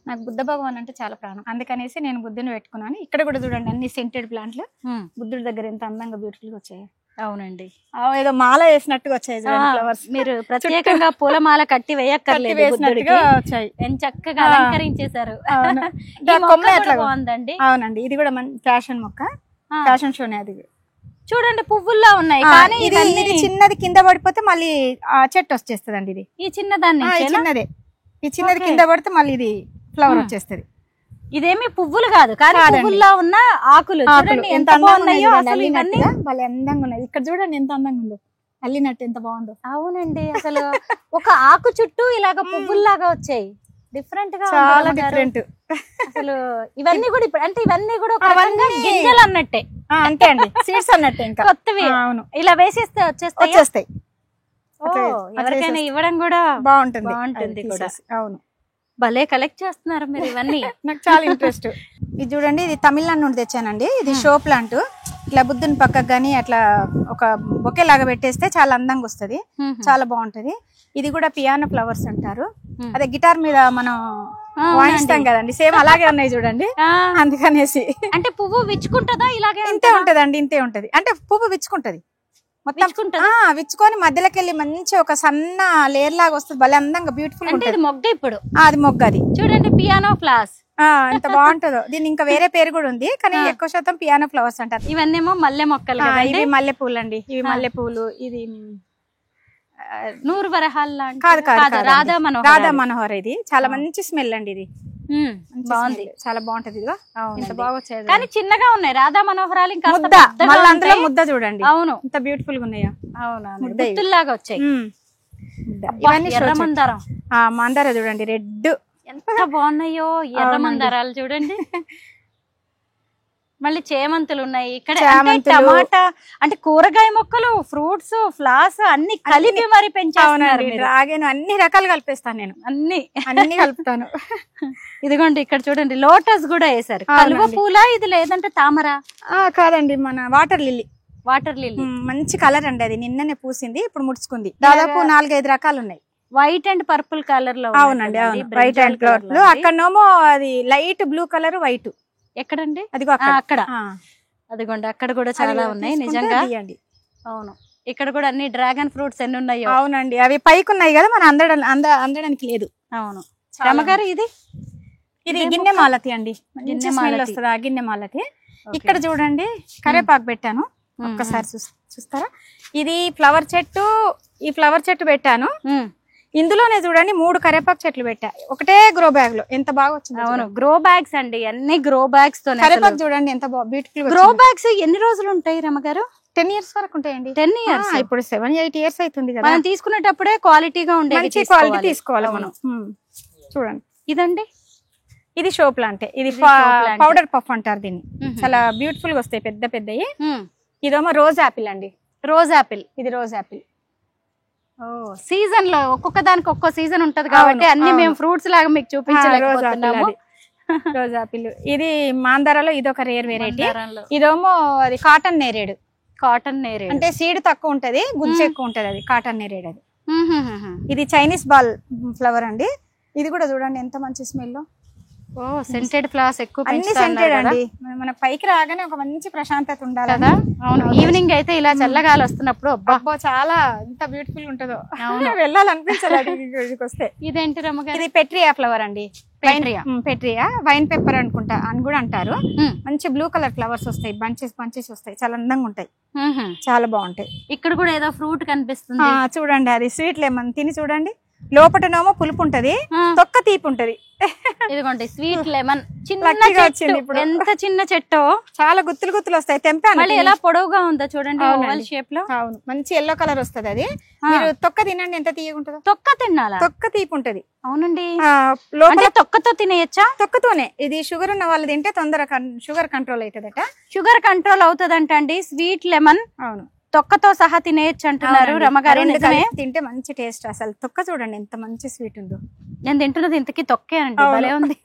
B: నాకు బుద్ధ భగవాన్ అంటే చాలా ప్రాణం, అందుకనేసి నేను బుద్ధుని పెట్టుకున్నాను. ఇక్కడ కూడా చూడండి అన్ని సెంటెడ్ ప్లాంట్లు బుద్ధుడి దగ్గర ఎంత అందంగా బ్యూటిఫుల్ గా వచ్చాయి.
C: అవునండి,
B: ఏదో మాల వేసినట్టుగా వచ్చాయి ఫ్లవర్స్.
C: మీరు ప్రత్యేకంగా పూలమాల కట్టి వేయక్కర్లేదు, వేసినట్టుగా వచ్చాయి. చక్కగా అలంకరించేశారు. బాగుందండి.
B: అవునండి, ఇది కూడా ఫ్యాషన్ మొక్క, ఫ్యాషన్ షోనే. అది
C: చూడండి పువ్వుల్లో ఉన్నాయి, కానీ
B: ఇది చిన్నది కింద పడిపోతే మళ్ళీ చెట్టు వచ్చేస్తుంది అండి. ఇది
C: ఈ చిన్నదాన్ని
B: చిన్నది కింద పడితే మళ్ళీ ఇది ఫ్లవర్ వచ్చేస్తుంది.
C: ఇదేమి పువ్వులు కాదు, కానీ పువ్వుల్లో ఉన్న ఆకులు చూడండి ఎంత బాగున్నాయో. అసలు ఇవన్నీ
B: భలే అందంగా ఉన్నాయి. ఇక్కడ చూడండి ఎంత అందంగా ఉందో, అల్లినట్టు ఎంత బాగుందో.
C: అవునండి, అసలు ఒక ఆకు చుట్టూ ఇలాగ పువ్వుల్లాగా వచ్చాయి, డిఫరెంట్ గా,
B: చాలా డిఫరెంట్.
C: అసలు ఇవన్నీ కూడా ఇప్పుడు అంటే ఇవన్నీ కూడా గింజలు అన్నట్టే,
B: అంతే అండి, సీడ్స్ అన్నట్టే, ఇంకా
C: కొత్తవి. అవును, ఇలా వేసేస్తే వచ్చేస్తాయి. ఎవరికైనా ఇవ్వడం కూడా బాగుంటుంది కూడా.
B: అవును,
C: భలే కలెక్ట్ చేస్తున్నారు మీరు ఇవన్నీ.
B: నాకు చాలా ఇంట్రెస్ట్. ఇది చూడండి, ఇది తమిళనాడు నుండి తెచ్చానండి. ఇది షో ప్లాంట్. ఇట్లా బుద్ధుని పక్కకు గానీ అట్లా ఒక బొకే లాగా పెట్టేస్తే చాలా అందంగా వస్తుంది, చాలా బాగుంటది. ఇది కూడా పియానో ఫ్లవర్స్ అంటారు. అదే గిటార్ మీద మనం వాయిస్తాం కదండి, సేమ్ అలాగే ఉన్నాయి చూడండి. అందుకనేసి
C: అంటే పువ్వు విచ్చుకుంటదా? ఇలాగే
B: ఇంతే ఉంటదండి, ఇంతే ఉంటది. అంటే పువ్వు విచ్చుకుంటది మొత్తం, విచ్చుకొని మధ్యలోకి వెళ్ళి మంచి ఒక సన్న లేయర్ లాగా వస్తుంది, భలే అందంగా బ్యూటిఫుల్.
C: అంటే ఇది మొగ్గ, ఇప్పుడు
B: అది మొగ్గ. అది చూడండి
C: పియానో ఫ్లవర్స్,
B: ఎంత బాగుంటుందో. దీని ఇంకా వేరే పేరు కూడా ఉంది, కానీ ఎక్కువ శాతం పియానో ఫ్లవర్స్ అంటారు.
C: ఇవన్నేమో మల్లె మొక్కలు,
B: ఇవి మల్లె పూలు అండి. ఇవి మల్లె పూలు. ఇది
C: నూరు వరహాల్
B: కాదు,
C: రాధా
B: మనోహర్. ఇది చాలా మంచి స్మెల్ అండి. ఇది బాగుంది, చాలా బాగుంటది. ఇదిగో ఇంత బాగా వచ్చేది,
C: కానీ చిన్నగా ఉన్నాయి రాధా మనోహరాలు. ఇంకా
B: మళ్ళీ అందులో ముద్ద చూడండి.
C: అవును,
B: ఇంత బ్యూటిఫుల్ గా ఉన్నాయా.
C: ముద్దలాగా వచ్చాయి.
B: ఇవన్నీ
C: ఎర్ర మందారం.
B: మందార చూడండి, రెడ్
C: ఎంత బాగున్నాయో. ఎర్ర మందారాలు చూడండి. మళ్ళీ చేమంతులు ఉన్నాయి ఇక్కడ. టమాటా అంటే కూరగాయ మొక్కలు, ఫ్రూట్స్, ఫ్లవర్స్ అన్ని కలిపి మరి పెంచారు.
B: డ్రాగన్ అన్ని రకాలు కలిపేస్తాను నేను, అన్ని కలుపుతాను.
C: ఇదిగోండి ఇక్కడ చూడండి, లోటస్ కూడా వేసారు. కలువ పూల ఇది, లేదంటే తామర?
B: కాదండి, మన వాటర్ లిల్లీ.
C: వాటర్ లిల్లీ
B: మంచి కలర్ అండి. అది నిన్ననే పూసింది, ఇప్పుడు ముడుచుకుంది. దాదాపు 4-5 రకాలు ఉన్నాయి.
C: వైట్ అండ్ పర్పుల్ కలర్ లో.
B: అవునండి, అవును, వైట్ అండ్ కలర్ లో. అక్కడనేమో అది లైట్ బ్లూ కలర్, వైట్.
C: ఎక్కడండి?
B: అదిగో
C: అక్కడ. అదిగోండి అక్కడ కూడా చాలా ఉన్నాయి నిజంగా. అవును, ఇక్కడ కూడా అన్ని డ్రాగన్ ఫ్రూట్స్ ఎన్ని ఉన్నాయో.
B: అవునండి, అవి పైకి ఉన్నాయి కదా, మన అందడానికి లేదు.
C: అవును రమ్మగారు, ఇది
B: గిన్నె మాలతి అండి. గిన్నె మాలతి. ఇక్కడ చూడండి కరేపాకు పెట్టాను. ఒక్కసారి చూస్తారా? ఇది ఫ్లవర్ చెట్టు, ఈ ఫ్లవర్ చెట్టు పెట్టాను. ఇందులోనే చూడండి 3 కరేపాకు చెట్లు పెట్టా ఒకటే గ్రో బ్యాగ్ లో. ఎంత బాగా వచ్చింది.
C: అవును, గ్రో బ్యాగ్స్ అండి, అన్ని గ్రో బ్యాగ్స్ తో.
B: కరేపాకు చూడండి ఎంత బ్యూటిఫుల్.
C: గ్రో బ్యాగ్స్ ఎన్ని రోజులు ఉంటాయి రమ్మగారు?
B: 10 years వరకు ఉంటాయండి.
C: 10 years.
B: ఇప్పుడు 7-8 years అవుతుంది కదా.
C: మనం తీసుకునేటప్పుడే క్వాలిటీగా ఉండేది,
B: మంచి క్వాలిటీ తీసుకోవాలి మనం. చూడండి
C: ఇదండి,
B: ఇది షో ప్లాంట్. ఇది పౌడర్ పఫ్ అంటారు దీన్ని. చాలా బ్యూటిఫుల్ గా వస్తాయి, పెద్ద పెద్దవి. ఇదేమో రోజ్ యాపిల్ అండి.
C: Rose Apple.
B: ఇది రోజ్ యాపిల్.
C: సీజన్ లో ఒక్కొక్క దానికి ఒక్కో సీజన్ ఉంటది కాబట్టి అన్ని మేము ఫ్రూట్స్ లాగా మీకు చూపించలేకపోతున్నాము.
B: Rose Apple. ఇది మాందారాలో ఇది ఒక రేర్ వెరైటీ. ఇదేమో అది కాటన్ నేరేడు.
C: కాటన్ నేరేడు
B: అంటే సీడ్ తక్కువ ఉంటది, గుజ్జు ఎక్కువ ఉంటది. అది కాటన్ నేరేడు. అది ఇది చైనీస్ బాల్ ఫ్లవర్ అండి. ఇది కూడా చూడండి ఎంత మంచి స్మెల్.
C: సెంటెడ్ ఫ్లవర్స్ ఎక్కువ
B: అన్ని సెంటెడ్ అండి. మన పైకి రాగానే ఒక మంచి ప్రశాంతత ఉండాలి కదా.
C: అవును, ఈవినింగ్ అయితే ఇలా చల్లగాలి వస్తున్నప్పుడు
B: అబ్బా చాలా ఎంత బ్యూటిఫుల్ ఉంటుందో, వెళ్ళాలనిపించాలి ఇక్కడికి వస్తే.
C: ఇదేంటి రమ్మగారు?
B: ఇది పెట్రియా ఫ్లవర్ అండి. పెట్రియా వైన్ పెప్పర్ అనుకుంటా అని కూడా అంటారు. మంచి బ్లూ కలర్ ఫ్లవర్స్ వస్తాయి, బంచెస్ వస్తాయి, చాలా అందంగా ఉంటాయి, చాలా బాగుంటాయి.
C: ఇక్కడ కూడా ఏదో ఫ్రూట్ కనిపిస్తుంది
B: చూడండి. అది స్వీట్ లెమన్. తిని చూడండి. లోపటనేమో పులుపు ఉంటది, తొక్క తీపి ఉంటది.
C: ఇదిగోండి స్వీట్ లెమన్.
B: వచ్చింది ఇప్పుడు.
C: ఎంత చిన్న చెట్టు,
B: చాలా గుత్తులు వస్తాయి. తెంపాను.
C: మళ్ళీ ఎలా పొడవుగా ఉందో చూడండి, ఓవల్ షేప్ లో.
B: అవును, మంచి ఎల్లో కలర్ వస్తది. అది మీరు తొక్క తినండి, ఎంత తీయగా ఉంటుందో.
C: తొక్క తినాలా?
B: తొక్క తీపి ఉంటది.
C: అవునండి.
B: లోపల
C: తొక్కతో తినేయచ్చా?
B: తొక్కతోనే. ఇది షుగర్ ఉన్న వాళ్ళు తింటే తొందరగా షుగర్ కంట్రోల్ అవుతుందట.
C: షుగర్ కంట్రోల్ అవుతుందంట అండి స్వీట్ లెమన్.
B: అవును,
C: తొక్కతో సహా తినేయచ్చు అంటున్నారు రమ్మగారు.
B: తింటే మంచి టేస్ట్. అసలు తొక్క చూడండి ఎంత మంచి స్వీట్ ఉందో.
C: నేను తింటున్నది ఇంతకీ తొక్కే అండి, భలే ఉంది.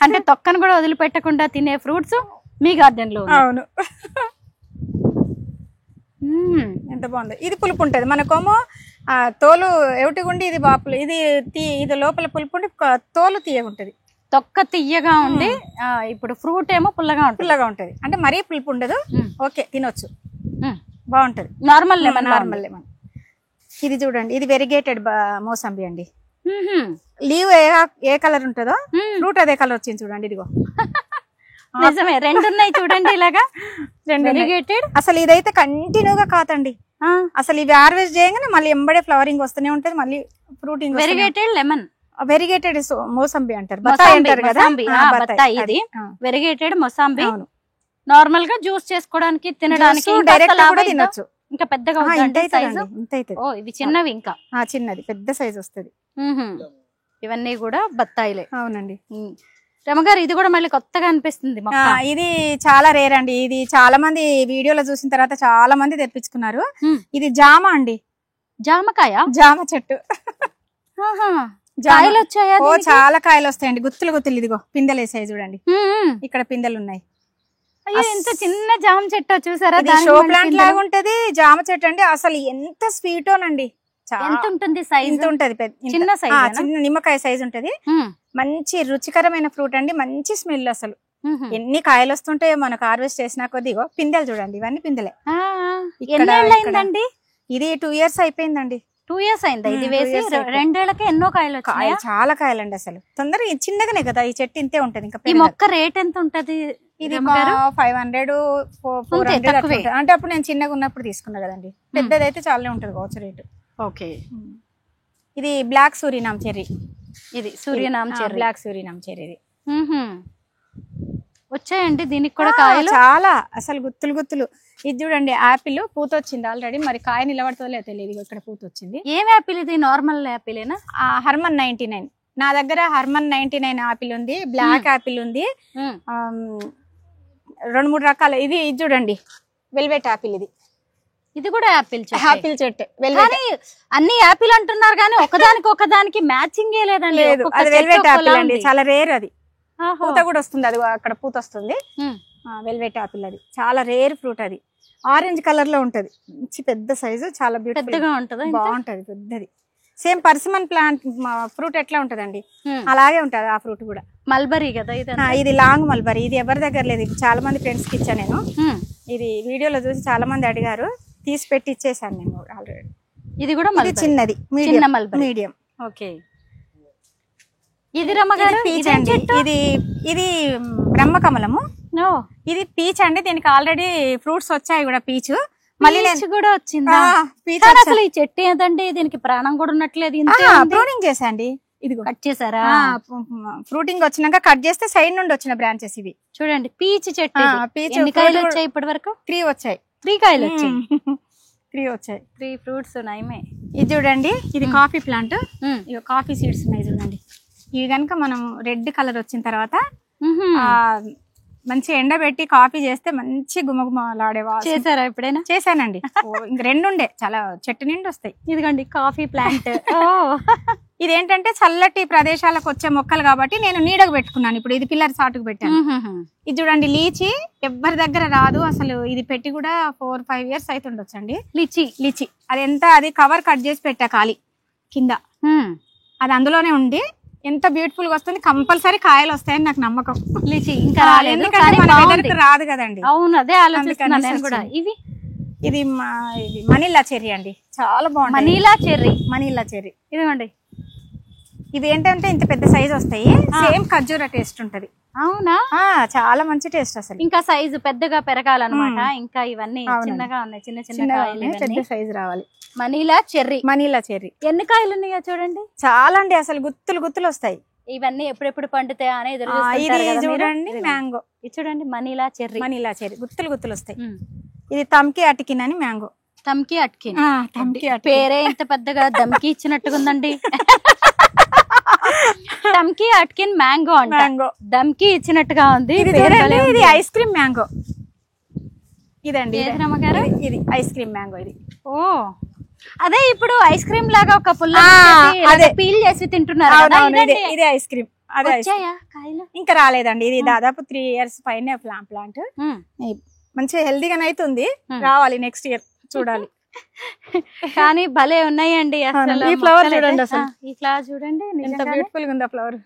C: అంటే తొక్కను కూడా వదిలిపెట్టకుండా తినే ఫ్రూట్స్ మీ గార్డెన్ లో.
B: అవును, ఎంత బాగుంది. ఇది పులుపు ఉంటది. మనకేమో తోలు ఎవటిగుండి ఇది బాపులు, ఇది లోపల పులుపు ఉండి తోలు తీయగుంటది.
C: తొక్క తీయగా ఉండి ఇప్పుడు ఫ్రూట్ ఏమో పుల్లగా ఉంటది.
B: అంటే మరీ పులుపు ఉండదు. ఓకే, తినొచ్చు, బాగుంటది.
C: Normal lemon.
B: ఇది చూడండి, ఇది వెరిగేటెడ్ మోసంబి అండి. లీవ్ ఏ కలర్ ఉంటుందో ఫ్రూట్ అదే కలర్ వచ్చింది చూడండి. ఇదిగో
C: నిజమే, 2 ఉన్నాయి చూడండి ఇలాగా. వెరిగేటెడ్.
B: అసలు ఇదైతే కంటిన్యూగా కాతండి. అసలు ఇవి హార్వెస్ట్ చేయగానే మళ్ళీ ఎంబడే ఫ్లవరింగ్ వస్తూనే ఉంటది, మళ్ళీ fruiting.
C: Variegated lemon,
B: variegated mosambi అంటారు. బత్తాయి అంటారు కదా.
C: ఇది వెరిగేటెడ్ మోసంబి. నార్మల్ గా జ్యూస్ చేసుకోవడానికి, తినడానికి
B: డైరెక్ట్ కూడా తినొచ్చు.
C: ఇంకా పెద్దగా ఇవి చిన్నవి, ఇంకా
B: చిన్నది పెద్ద సైజ్ వస్తుంది.
C: ఇవన్నీ కూడా బత్తాయిలే.
B: అవునండి
C: రమగారు. ఇది కూడా మళ్ళీ కొత్తగా అనిపిస్తుంది.
B: ఇది చాలా రేర్ అండి. ఇది చాలా మంది వీడియోలో చూసిన తర్వాత చాలా మంది తెప్పించుకున్నారు. ఇది జామ అండి.
C: జామకాయ?
B: జామ చెట్టు.
C: కాయలు వచ్చాయా?
B: చాలా కాయలు వస్తాయండి, గుత్తులు. ఇదిగో పిందెలు వేసాయి చూడండి, ఇక్కడ పిందెలు ఉన్నాయి.
C: ఎంత చిన్న జామ చెట్టు చూసారా?
B: షో ప్లాంట్ లాగా ఉంటది జామ చెట్టు అండి. అసలు ఎంత స్వీటోనండి.
C: ఎంత ఉంటుంది సైజ్?
B: ఇంత ఉంటది,
C: చిన్న సైజ్,
B: చిన్న నిమ్మకాయ సైజ్ ఉంటది. మంచి రుచికరమైన ఫ్రూట్ అండి, మంచి స్మెల్. అసలు ఎన్ని కాయలు వస్తుంటాయో మనకు హార్వెస్ట్ చేసినా కొద్దిగో. పిందెలు చూడండి, ఇవన్నీ పిందెలే. ఇది 2 years అయిపోయిందండి.
C: 2 years అయిందా ఇది వేసి? 2 ఏళ్లకే ఎన్నో కాయలు వచ్చాయి.
B: చాలా కాయలండి. అసలు తొందరగా చిన్నగానే కదా ఈ చెట్టు, ఇంతే ఉంటది. ఇంకా
C: ఈ మొక్క రేట్ ఎంత ఉంటది?
B: ఇది 500, 400 అంటే అప్పుడు నేను చిన్నగా ఉన్నప్పుడు తీసుకున్నా కదండి. పెద్దది అయితే చాలానే ఉంటది కావచ్చు రేటు.
C: ఓకే.
B: ఇది బ్లాక్ సూరినామ్ చెర్రీ.
C: ఇది సూర్యనామ్ చెర్రీ,
B: బ్లాక్ సూరినామ్ చెర్రీ. ఇది
C: వచ్చాయండి దీనికి కూడా కాయలు
B: చాలా. అసలు గుత్తులు. ఇది చూడండి, యాపిల్ పూత వచ్చింది ఆల్రెడీ. మరి కాయ నిలబడుతుందో తెలియదు. ఇక్కడ పూత వచ్చింది.
C: ఏం యాపిల్ ఇది? నార్మల్ యాపిలేనా?
B: హర్మన్ 99. నా దగ్గర హర్మన్ 99 యాపిల్ ఉంది, బ్లాక్ యాపిల్ ఉంది, 2-3 రకాల. ఇది చూడండి వెల్వెట్ యాపిల్.
C: ఇది కూడా యాపిల్
B: చెట్టు.
C: అన్ని యాపిల్ అంటున్నారు కానీ ఒకదానికి మ్యాచింగ్ లేదండి.
B: అది వెల్వెట్ యాపిల్ అండి, చాలా రేర్. అది పూత కూడా వస్తుంది, అది అక్కడ పూత వస్తుంది. వెల్వెట్ యాపిల్ అది చాలా రేర్ ఫ్రూట్. అది ఆరెంజ్ కలర్ లో ఉంటది, మంచి పెద్ద సైజు, చాలా బ్యూటిఫుల్ గా ఉంటది, బాగుంటది, పెద్దది. సేమ్ పర్సిమన్ ప్లాంట్ ఫ్రూట్ ఎట్లా ఉంటదండి అలాగే ఉంటది ఆ ఫ్రూట్ కూడా.
C: మల్బరీ కదా
B: ఇది లాంగ్ మల్బరీ. ఇది ఎవరి దగ్గర లేదు, ఇది చాలా మంది ఫ్రెండ్స్ కి ఇచ్చా నేను. ఇది వీడియోలో చూసి చాలా మంది అడిగారు, తీసి పెట్టి ఇచ్చేసాను నేను ఆల్రెడీ.
C: ఇది కూడా
B: చిన్నది, మీడియం.
C: ఓకే. ఇది రమ్మగారు
B: ఇది బ్రహ్మకమలము. ఇది పీచ్ అండి, దీనికి ఆల్రెడీ ఫ్రూట్స్ వచ్చాయి కూడా. పీచ్ మళ్ళీ
C: కూడా వచ్చిందా? అసలు ఈ చెట్టు ఏదండి, దీనికి ప్రాణం కూడా ఉన్నట్లేదు.
B: ప్రూనింగ్ చేసండి, ఇది
C: కట్ చేసారా?
B: ఫ్రూటింగ్ వచ్చినాక కట్ చేస్తే సైడ్ నుండి వచ్చిన బ్రాంచెస్ ఇవి.
C: చూడండి పీచ్ చెట్టు. ఎన్ని కాయలు వచ్చాయి ఇప్పటి వరకు?
B: 3 వచ్చాయి.
C: 3 కాయలు వచ్చాయి.
B: 3 వచ్చాయి.
C: 3 ఫ్రూట్స్ నయమే.
B: ఇది చూడండి, ఇది కాఫీ ప్లాంట్. ఇక కాఫీ సీడ్స్ ఉన్నాయి చూడండి. ఇవి కనుక మనం రెడ్ కలర్ వచ్చిన తర్వాత మంచి ఎండబెట్టి కాఫీ చేస్తే మంచి గుమగుమలాడేవా.
C: చేశారా ఎప్పుడైనా?
B: చేశానండి. ఇంక 2 ఉండే, చాలా చెట్టు నిండి వస్తాయి.
C: ఇదిగోండి కాఫీ ప్లాంట్.
B: ఇదేంటంటే చల్లటి ప్రదేశాలకు వచ్చే మొక్కలు కాబట్టి నేను నీడకు పెట్టుకున్నాను. ఇప్పుడు ఇది పిల్లర్ సాటుకు పెట్టాను. ఇది చూడండి లీచి, ఎవరి దగ్గర రాదు అసలు. ఇది పెట్టి కూడా 4-5 years అవుతుండొచ్చండి. లీచి అది కవర్ కట్ చేసి పెట్టా ఖాళీ కింద. అది అందులోనే ఉండి ఎంత బ్యూటిఫుల్ గా వస్తుంది. కంపల్సరీ కాయలు వస్తాయని నాకు నమ్మకం.
C: లీచి ఇంకా రాలేదు,
B: రాదు కదండి.
C: అవును, అదే ఆలోచిస్తున్నాను నేను కూడా.
B: ఇది మనీలా చెర్రీ అండి, చాలా బాగుంది. మనీలా చెర్రీ ఇదిగోండి. ఇది ఏంటంటే ఇంత పెద్ద సైజ్ వస్తాయి, సేమ్ ఖర్జూర టేస్ట్ ఉంటది.
C: అవునా?
B: చాలా మంచి టేస్ట్ అసలు.
C: ఇంకా సైజు పెద్దగా పెరగాలన్నమాట. ఇంకా ఇవన్నీ చిన్నగా ఉన్నాయి, చిన్న చిన్న
B: పెద్ద సైజ్ రావాలి.
C: Manila cherry.
B: ఎన్ని
C: కాయలు ఉన్నాయో చూడండి,
B: చాలా అండి. అసలు గుత్తులు వస్తాయి.
C: ఇవన్నీ ఎప్పుడెప్పుడు పండుతాయా అని ఎదురు
B: చూడండి. మ్యాంగో
C: ఇది చూడండి, మనీలా చెర్రీ
B: గుత్తులు వస్తాయి. ఇది తమ్కి అటికిన్ అని మ్యాంగో.
C: తమ్కి అట్కిన్ పేరే ఇంత పెద్దగా దమ్కి ఇచ్చినట్టుగా ఉందండి. తమ్కి అట్కిన్ మ్యాంగో అంట, దమ్కి ఇచ్చినట్టుగా ఉంది.
B: ఇది ఐస్ క్రీమ్ మ్యాంగో. ఇదండి ఇది ఐస్ క్రీమ్ మ్యాంగో. ఇది
C: అదే ఇప్పుడు ఐస్ క్రీమ్ లాగా ఒక పుల్ల పీల్ చేసి తింటున్నారు.
B: ఇది ఐస్ క్రీమ్. ఇంకా రాలేదండి, ఇది దాదాపు 3 years పైన ప్లాంట్. మంచిగా హెల్దీగానే అవుతుంది, రావాలి నెక్స్ట్ ఇయర్ చూడాలి.
C: కానీ భలే ఉన్నాయండి అసలు.
B: ఈ ఫ్లవర్ చూడండి, అసలు
C: ఈ ఫ్లవర్ చూడండి
B: ఎంత బ్యూటిఫుల్ గా ఉంది. ఫ్లవర్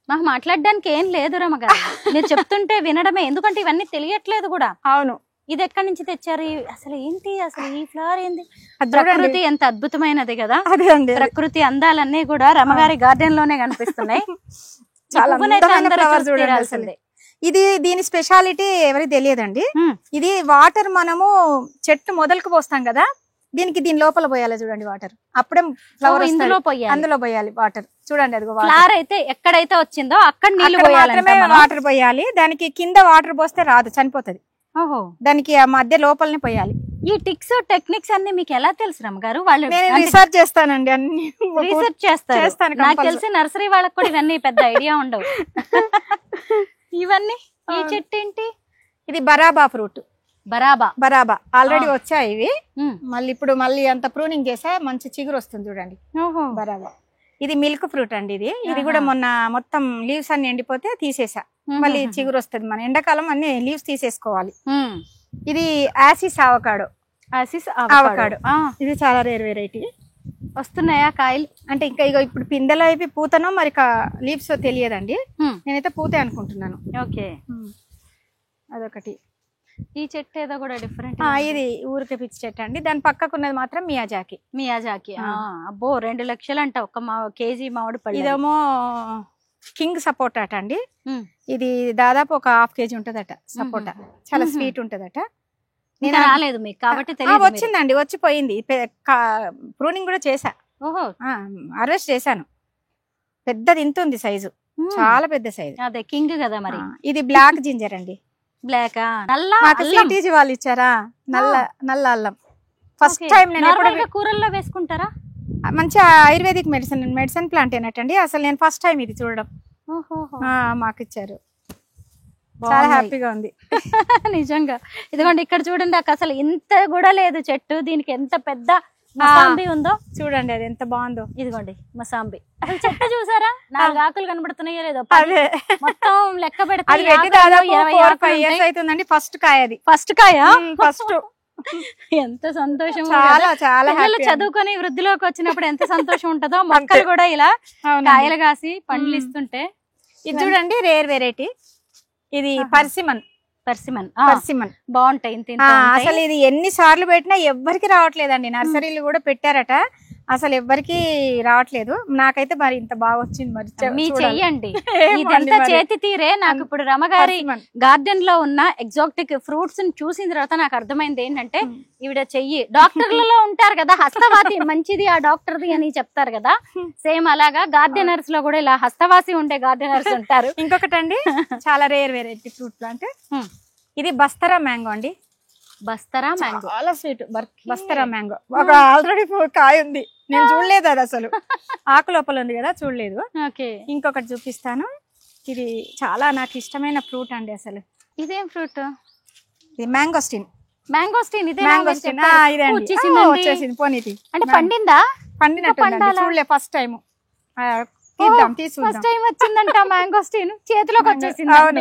C: మాకు మాట్లాడడానికి ఏం లేదు రమ్మగారు, మీరు చెప్తుంటే వినడమే. ఎందుకంటే ఇవన్నీ తెలియట్లేదు కూడా.
B: అవును,
C: ఇది ఎక్కడి నుంచి తెచ్చారు అసలు? ఏంటి అసలు ఈ ఫ్లవర్ ఏంది? ప్రకృతి ఎంత అద్భుతమైనది కదా. ప్రకృతి అందాలన్నీ కూడా రమగారి గార్డెన్ లోనే కనిపిస్తున్నాయి.
B: ఇది దీని స్పెషాలిటీ ఎవరికి తెలియదండి. ఇది వాటర్ మనము చెట్టు మొదలకు పోస్తాం కదా, దీని లోపల పోయాలి చూడండి వాటర్. అప్పుడే ఫ్లవర్ అందులో పోయాలి వాటర్. చూడండి అది
C: ఫ్లవర్ అయితే ఎక్కడైతే వచ్చిందో అక్కడ నీళ్లు పోయాలి,
B: వాటర్ పోయాలి. దానికి కింద వాటర్ పోస్తే రాదు, చనిపోతుంది. దానికి ఆ మధ్య లోపలనే పోయాలి.
C: ఈ టిక్స్ టెక్నిక్స్ అన్ని మీకు ఎలా తెలుసు రమ్మగారు? వాళ్ళు
B: రిసర్చ్ చేస్తానండి, అన్ని
C: రీసెర్చ్ చేస్తాను. నాకు తెలిసి నర్సరీ వాళ్ళకి కూడా ఇవన్నీ పెద్ద ఐడియా ఉండవు. ఇవన్నీ ఈ చెట్టు ఏంటి?
B: ఇది బరాబా ఫ్రూట్. బరాబా ఆల్రెడీ వచ్చాయి ఇవి. ఇప్పుడు మళ్ళీ అంత ప్రూనింగ్ చేసా, మంచి చిగురు వస్తుంది చూడండి. బరాబా ఇది మిల్క్ ఫ్రూట్ అండి. ఇది కూడా మొన్న మొత్తం లీవ్స్ అన్ని ఎండిపోతే తీసేసా, మళ్ళీ చిగురు వస్తుంది. మన ఎండాకాలం అన్ని లీవ్స్ తీసేసుకోవాలి. ఇది ఆసిస్ అవకాడో. ఇది చాలా రేర్ వెరైటీ.
C: వస్తున్నాయా కాయలు?
B: అంటే ఇంకా ఇప్పుడు పిందెలో అయిపోయి పూతనో మరి లీవ్స్ తెలియదండి. నేనైతే పూతే అనుకుంటున్నాను.
C: ఓకే,
B: అదొకటి.
C: ఈ చెట్టు ఏదో కూడా డిఫరెంట్.
B: ఇది ఊరికే పిచ్చి చెట్టు అండి. దాని పక్కకున్నది మాత్రం మియాజాకి.
C: అబ్బో 2 లక్షలు అంట ఒక కేజీ మామిడి పళ్ళు.
B: ఇదేమో కింగ్ సపోటా అండి. ఇది దాదాపు ఒక 1/2 kg ఉంటదట సపోటా. చాలా స్వీట్ ఉంటదట.
C: నేను రాలేదు మీకు కాబట్టి
B: వచ్చిందండి, వచ్చిపోయింది. ప్రూనింగ్ కూడా చేసా, హార్వెస్ట్ చేశాను. పెద్దది ఇంత ఉంది సైజు, చాలా పెద్ద సైజు.
C: అదే కింగ్ కదా మరి.
B: ఇది బ్లాక్ జింజర్ అండి.
C: బ్లాక్
B: వాళ్ళు ఇచ్చారా, నల్ల అల్లం. ఫస్ట్ టైం నేను
C: కూరల్లో వేసుకుంటారా?
B: మంచి ఆయుర్వేదిక్ మెడిసిన్ ప్లాంట్ ఏనటండి. అసలు నేను ఫస్ట్ టైం ఇది చూడడం. మాకు ఇచ్చారు, చాలా హ్యాపీగా ఉంది.
C: నిజంగా. ఇదిగోండి ఇక్కడ చూడండి, అసలు ఇంత కూడా లేదు చెట్టు. దీనికి ఎంత పెద్ద మసాంబి ఉందో చూడండి, అది ఎంత బాగుందో. ఇదిగోండి మసాంబి. అసలు చెట్టు చూసారా, 4 ఆకులు కనబడుతున్నాయో లేదో. మొత్తం లెక్క పెడితే
B: అవుతుందండి. ఫస్ట్ కాయ, అది
C: ఫస్ట్ కాయ.
B: ఫస్ట్
C: ఎంత సంతోషం.
B: చాలా
C: చదువుకొని వృద్ధిలోకి వచ్చినప్పుడు ఎంత సంతోషం ఉంటుందో. మొక్కలు కూడా ఇలా కాయలు కాసి పండ్లు ఇస్తుంటే.
B: ఇది చూడండి రేర్ వెరైటీ. ఇది పర్సిమన్ బాగుంటాయి. అసలు ఇది ఎన్ని సార్లు పెట్టినా ఎవ్వరికి రావట్లేదండి. నర్సరీలు కూడా పెట్టారట, అసలు ఎవ్వరికి రావట్లేదు, నాకైతే మరి ఇంత బాగా వచ్చింది. మరి
C: మీ చెయ్యండి, ఇదంతా చేతి తీరే. నాకు ఇప్పుడు రమగారి గార్డెన్ లో ఉన్న ఎగ్జాటిక్ ఫ్రూట్స్ చూసిన తర్వాత నాకు అర్థమైంది ఏంటంటే ఈవిడ చెయ్యి డాక్టర్లలో ఉంటారు కదా హస్తవాసి మంచిది ఆ డాక్టర్ది అని చెప్తారు కదా, సేమ్ అలాగా గార్డెనర్స్ లో కూడా ఇలా హస్తవాసి ఉండే గార్డెనర్స్ ఉంటారు.
B: ఇంకొకటండి చాలా రేర్ వెరైటీ ఫ్రూట్ ప్లాంట్, ఇది బస్తరా మ్యాంగో అండి.
C: బస్తరా మ్యాంగో
B: చాలా స్వీట్. బస్తరా మ్యాంగో ఒక ఆల్రెడీ కాయ ఉంది, నేను చూడలేదు అది అసలు, ఆకు లోపల ఉంది కదా చూడలేదు. ఇంకొకటి చూపిస్తాను, ఇది చాలా నాకు ఇష్టమైన ఫ్రూట్ అండి. అసలు
C: ఇదేం ఫ్రూట్?
B: ఇది మ్యాంగోస్టిన్.
C: మ్యాంగోస్టిన్ ఇదే
B: వచ్చేసింది. పోనీది
C: అంటే పండిందా?
B: పండినట్టు చూడలే, ఫస్ట్ టైం
C: ఫస్ట్ టైం వచ్చిందంట మ్యాంగోస్టిన్ చేతిలోకి వచ్చేసింది.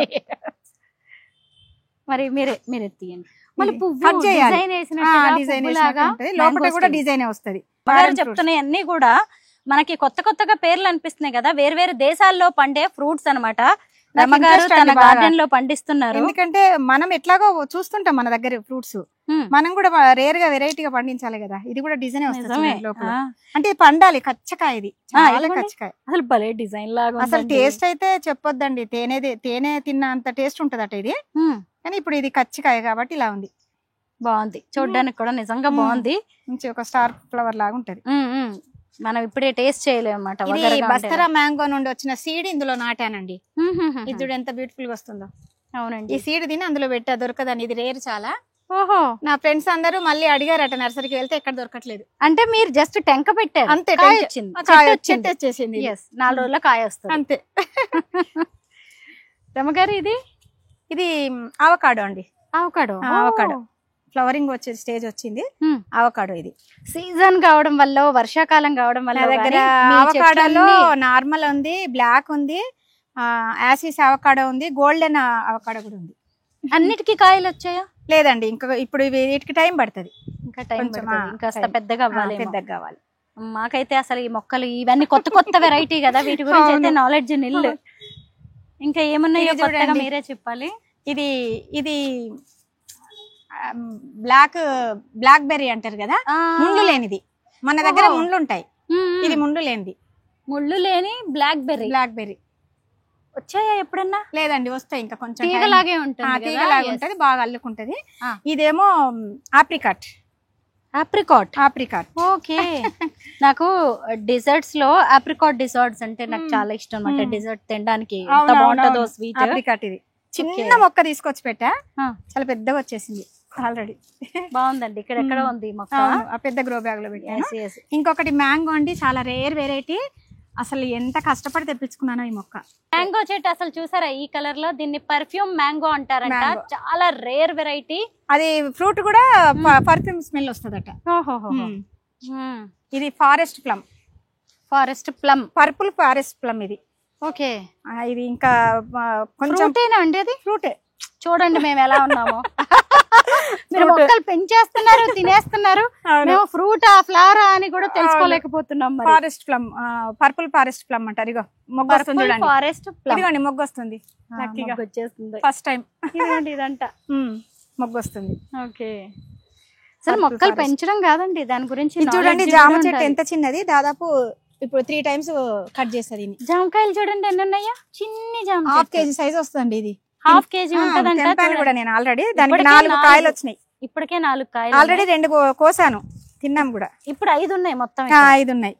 C: మరి మీరే తీయండి. మళ్ళీ పువ్వు
B: డిజైన్ లోపల కూడా డిజైన్ వస్తుంది.
C: చెప్తున్నాయి అన్ని కూడా మనకి కొత్త కొత్తగా పేర్లు అనిపిస్తున్నాయి కదా, వేరు వేరు దేశాల్లో పండే ఫ్రూట్స్ అన్నమాట. రమగారు తన గార్డెన్ లో పండిస్తున్నారు.
B: ఎందుకంటే మనం ఎట్లాగో చూస్తుంటాం మన దగ్గర ఫ్రూట్స్, మనం కూడా రేర్ గా వెరైటీగా పండించాలి కదా. ఇది కూడా డిజైన్ వస్తుంది లోపల, అంటే పండాలి కచ్చకాయ. ఇది చాలా కచ్చకాయ,
C: అసలు భలే డిజైన్ లాగా.
B: అసలు టేస్ట్ అయితే చెప్పొద్దండి, తేనె తిన్న అంత టేస్ట్ ఉంటది అట ఇది. కానీ ఇప్పుడు ఇది కచ్చికాయ కాబట్టి ఇలా ఉంది.
C: బాగుంది చూడడానికి కూడా, నిజంగా బాగుంది.
B: మంచి ఒక స్టార్ ఫ్లవర్ లాగా ఉంటది.
C: మనం ఇప్పుడే టేస్ట్ చేయలేము అన్నమాట.
B: ఇది బస్తరా మ్యాంగో నుండి వచ్చిన సీడ్ ఇందులో నాటానండి. ఇది చూడు ఎంత బ్యూటిఫుల్ గా వస్తుందో.
C: అవునండి,
B: ఈ సీడ్ తిని అందులో పెట్టా, దొరకదని. ఇది రేర్ చాలా.
C: ఓహో,
B: నా ఫ్రెండ్స్ అందరూ మళ్ళీ అడిగారట నర్సరీకి వెళ్తే ఎక్కడ దొరకట్లేదు.
C: అంటే మీరు జస్ట్ టెంక పెట్టారు
B: అంతే, చెట్టు వచ్చేసింది.
C: 4 రోజుల్లో కాయ వస్తుంది
B: అంతే.
C: రమగారు
B: ఇది అవకాడో అండి.
C: అవకాడో
B: ఫ్లవరింగ్ వచ్చే స్టేజ్ వచ్చింది. అవకాడో ఇది
C: సీజన్ కావడం వల్ల, వర్షాకాలం కావడం వల్ల
B: దగ్గర అవకాడోలో నార్మల్ ఉంది, బ్లాక్ ఉంది, యాసిస్ అవకాడో ఉంది, గోల్డెన్ అవకాడో కూడా ఉంది.
C: అన్నిటికీ కాయలు వచ్చాయా?
B: లేదండి, ఇంకా ఇప్పుడు వీటికి టైం పడుతుంది.
C: ఇంకా పెద్దగా
B: కావాలి.
C: మాకైతే అసలు ఈ మొక్కలు ఇవన్నీ కొత్త కొత్త వెరైటీ కదా, వీటి గురించి అయితే నాలెడ్జ్ నిల్లు. ఇంకా ఏమున్నాయో కొత్తగా మీరే చెప్పాలి.
B: ఇది బ్లాక్ బెర్రీ అంటారు కదా, ముండ్లు లేనిది. మన దగ్గర ముండ్లు ఉంటాయి, ఇది ముండ్లు లేనిది.
C: ముళ్ళు లేని బ్లాక్ బెర్రీ వచ్చాయా ఎప్పుడన్నా?
B: లేదండి, వస్తాయి. ఇంకా కొంచెం
C: తీగలాగే ఉంటుంది,
B: బాగా అల్లుకుంటది. ఇదేమో ఆప్రికాట్.
C: ఓకే. నాకు డిజర్ట్స్ లో ఆప్రికాట్ డిజర్ట్స్ అంటే నాకు చాలా ఇష్టం అన్నమాట. డిజర్ట్ తినడానికి ఎంత బాగుంటుందో స్వీట్.
B: ఆప్రికాట్ ఇది చిన్న మొక్క తీసుకొచ్చి పెట్టా, చాలా పెద్దగా వచ్చేసింది ఆల్రెడీ.
C: బాగుందండి. ఇక్కడ ఎక్కడ ఉంది మొక్క?
B: ఆ పెద్ద గ్రో బ్యాగ్ లో పెట్టాను. ఇంకొకటి మ్యాంగో అండి, చాలా రేర్ వెరైటీ. అసలు ఎంత కష్టపడి తెప్పించుకున్నానో ఈ మొక్క.
C: మ్యాంగో చెట్టు అసలు చూసారా ఈ కలర్ లో? దీన్ని పర్ఫ్యూమ్ మ్యాంగో అంటారంట. చాలా రేర్ వెరైటీ.
B: అది ఫ్రూట్ కూడా పర్ఫ్యూమ్ స్మెల్ వస్తుందట. ఇది forest plum, purple forest plum ఇది.
C: ఓకే,
B: ఇది ఇంకా కొంచెం
C: అండి. అది
B: ఫ్రూటే.
C: చూడండి మేము ఎలా ఉన్నామో. మీరు మొక్కలు పెంచేస్తున్నారు, తినేస్తున్నారు, మేము ఫ్రూట్ ఫ్లవర్ అని కూడా తెలుసుకోలేకపోతున్నాం.
B: Forest plum, purple forest plum అంటారు. ఇగో మొగ్గ వస్తుంది చూడండి.
C: ఫారెస్ట్
B: ఇదిగోండి మొగ్గ వస్తుంది.
C: వచ్చేస్తుంది
B: ఫస్ట్ టైం
C: ఇదంట
B: మొగ్గ వస్తుంది.
C: ఓకే, అసలు మొక్కలు పెంచడం కాదండి, దాని గురించి
B: చూడండి. జామ చెట్టు ఎంత చిన్నది, దాదాపు ఇప్పుడు 3 times కట్ చేస్తుంది.
C: జామకాయలు చూడండి ఎన్ని ఉన్నాయా, చిన్ని జామ.
B: ½ kg సైజ్ వస్తుంది. ఇది
C: ½ kg ఉంటదంట
B: కూడా. నేను ఆల్రెడీ దానికి 4 కాయలు వచ్చినాయి.
C: ఇప్పటికే 4 కాయలు.
B: ఆల్రెడీ 2 కోసాను, తిన్నాం కూడా.
C: ఇప్పుడు 5 ఉన్నాయి మొత్తం.
B: 5 ఉన్నాయి.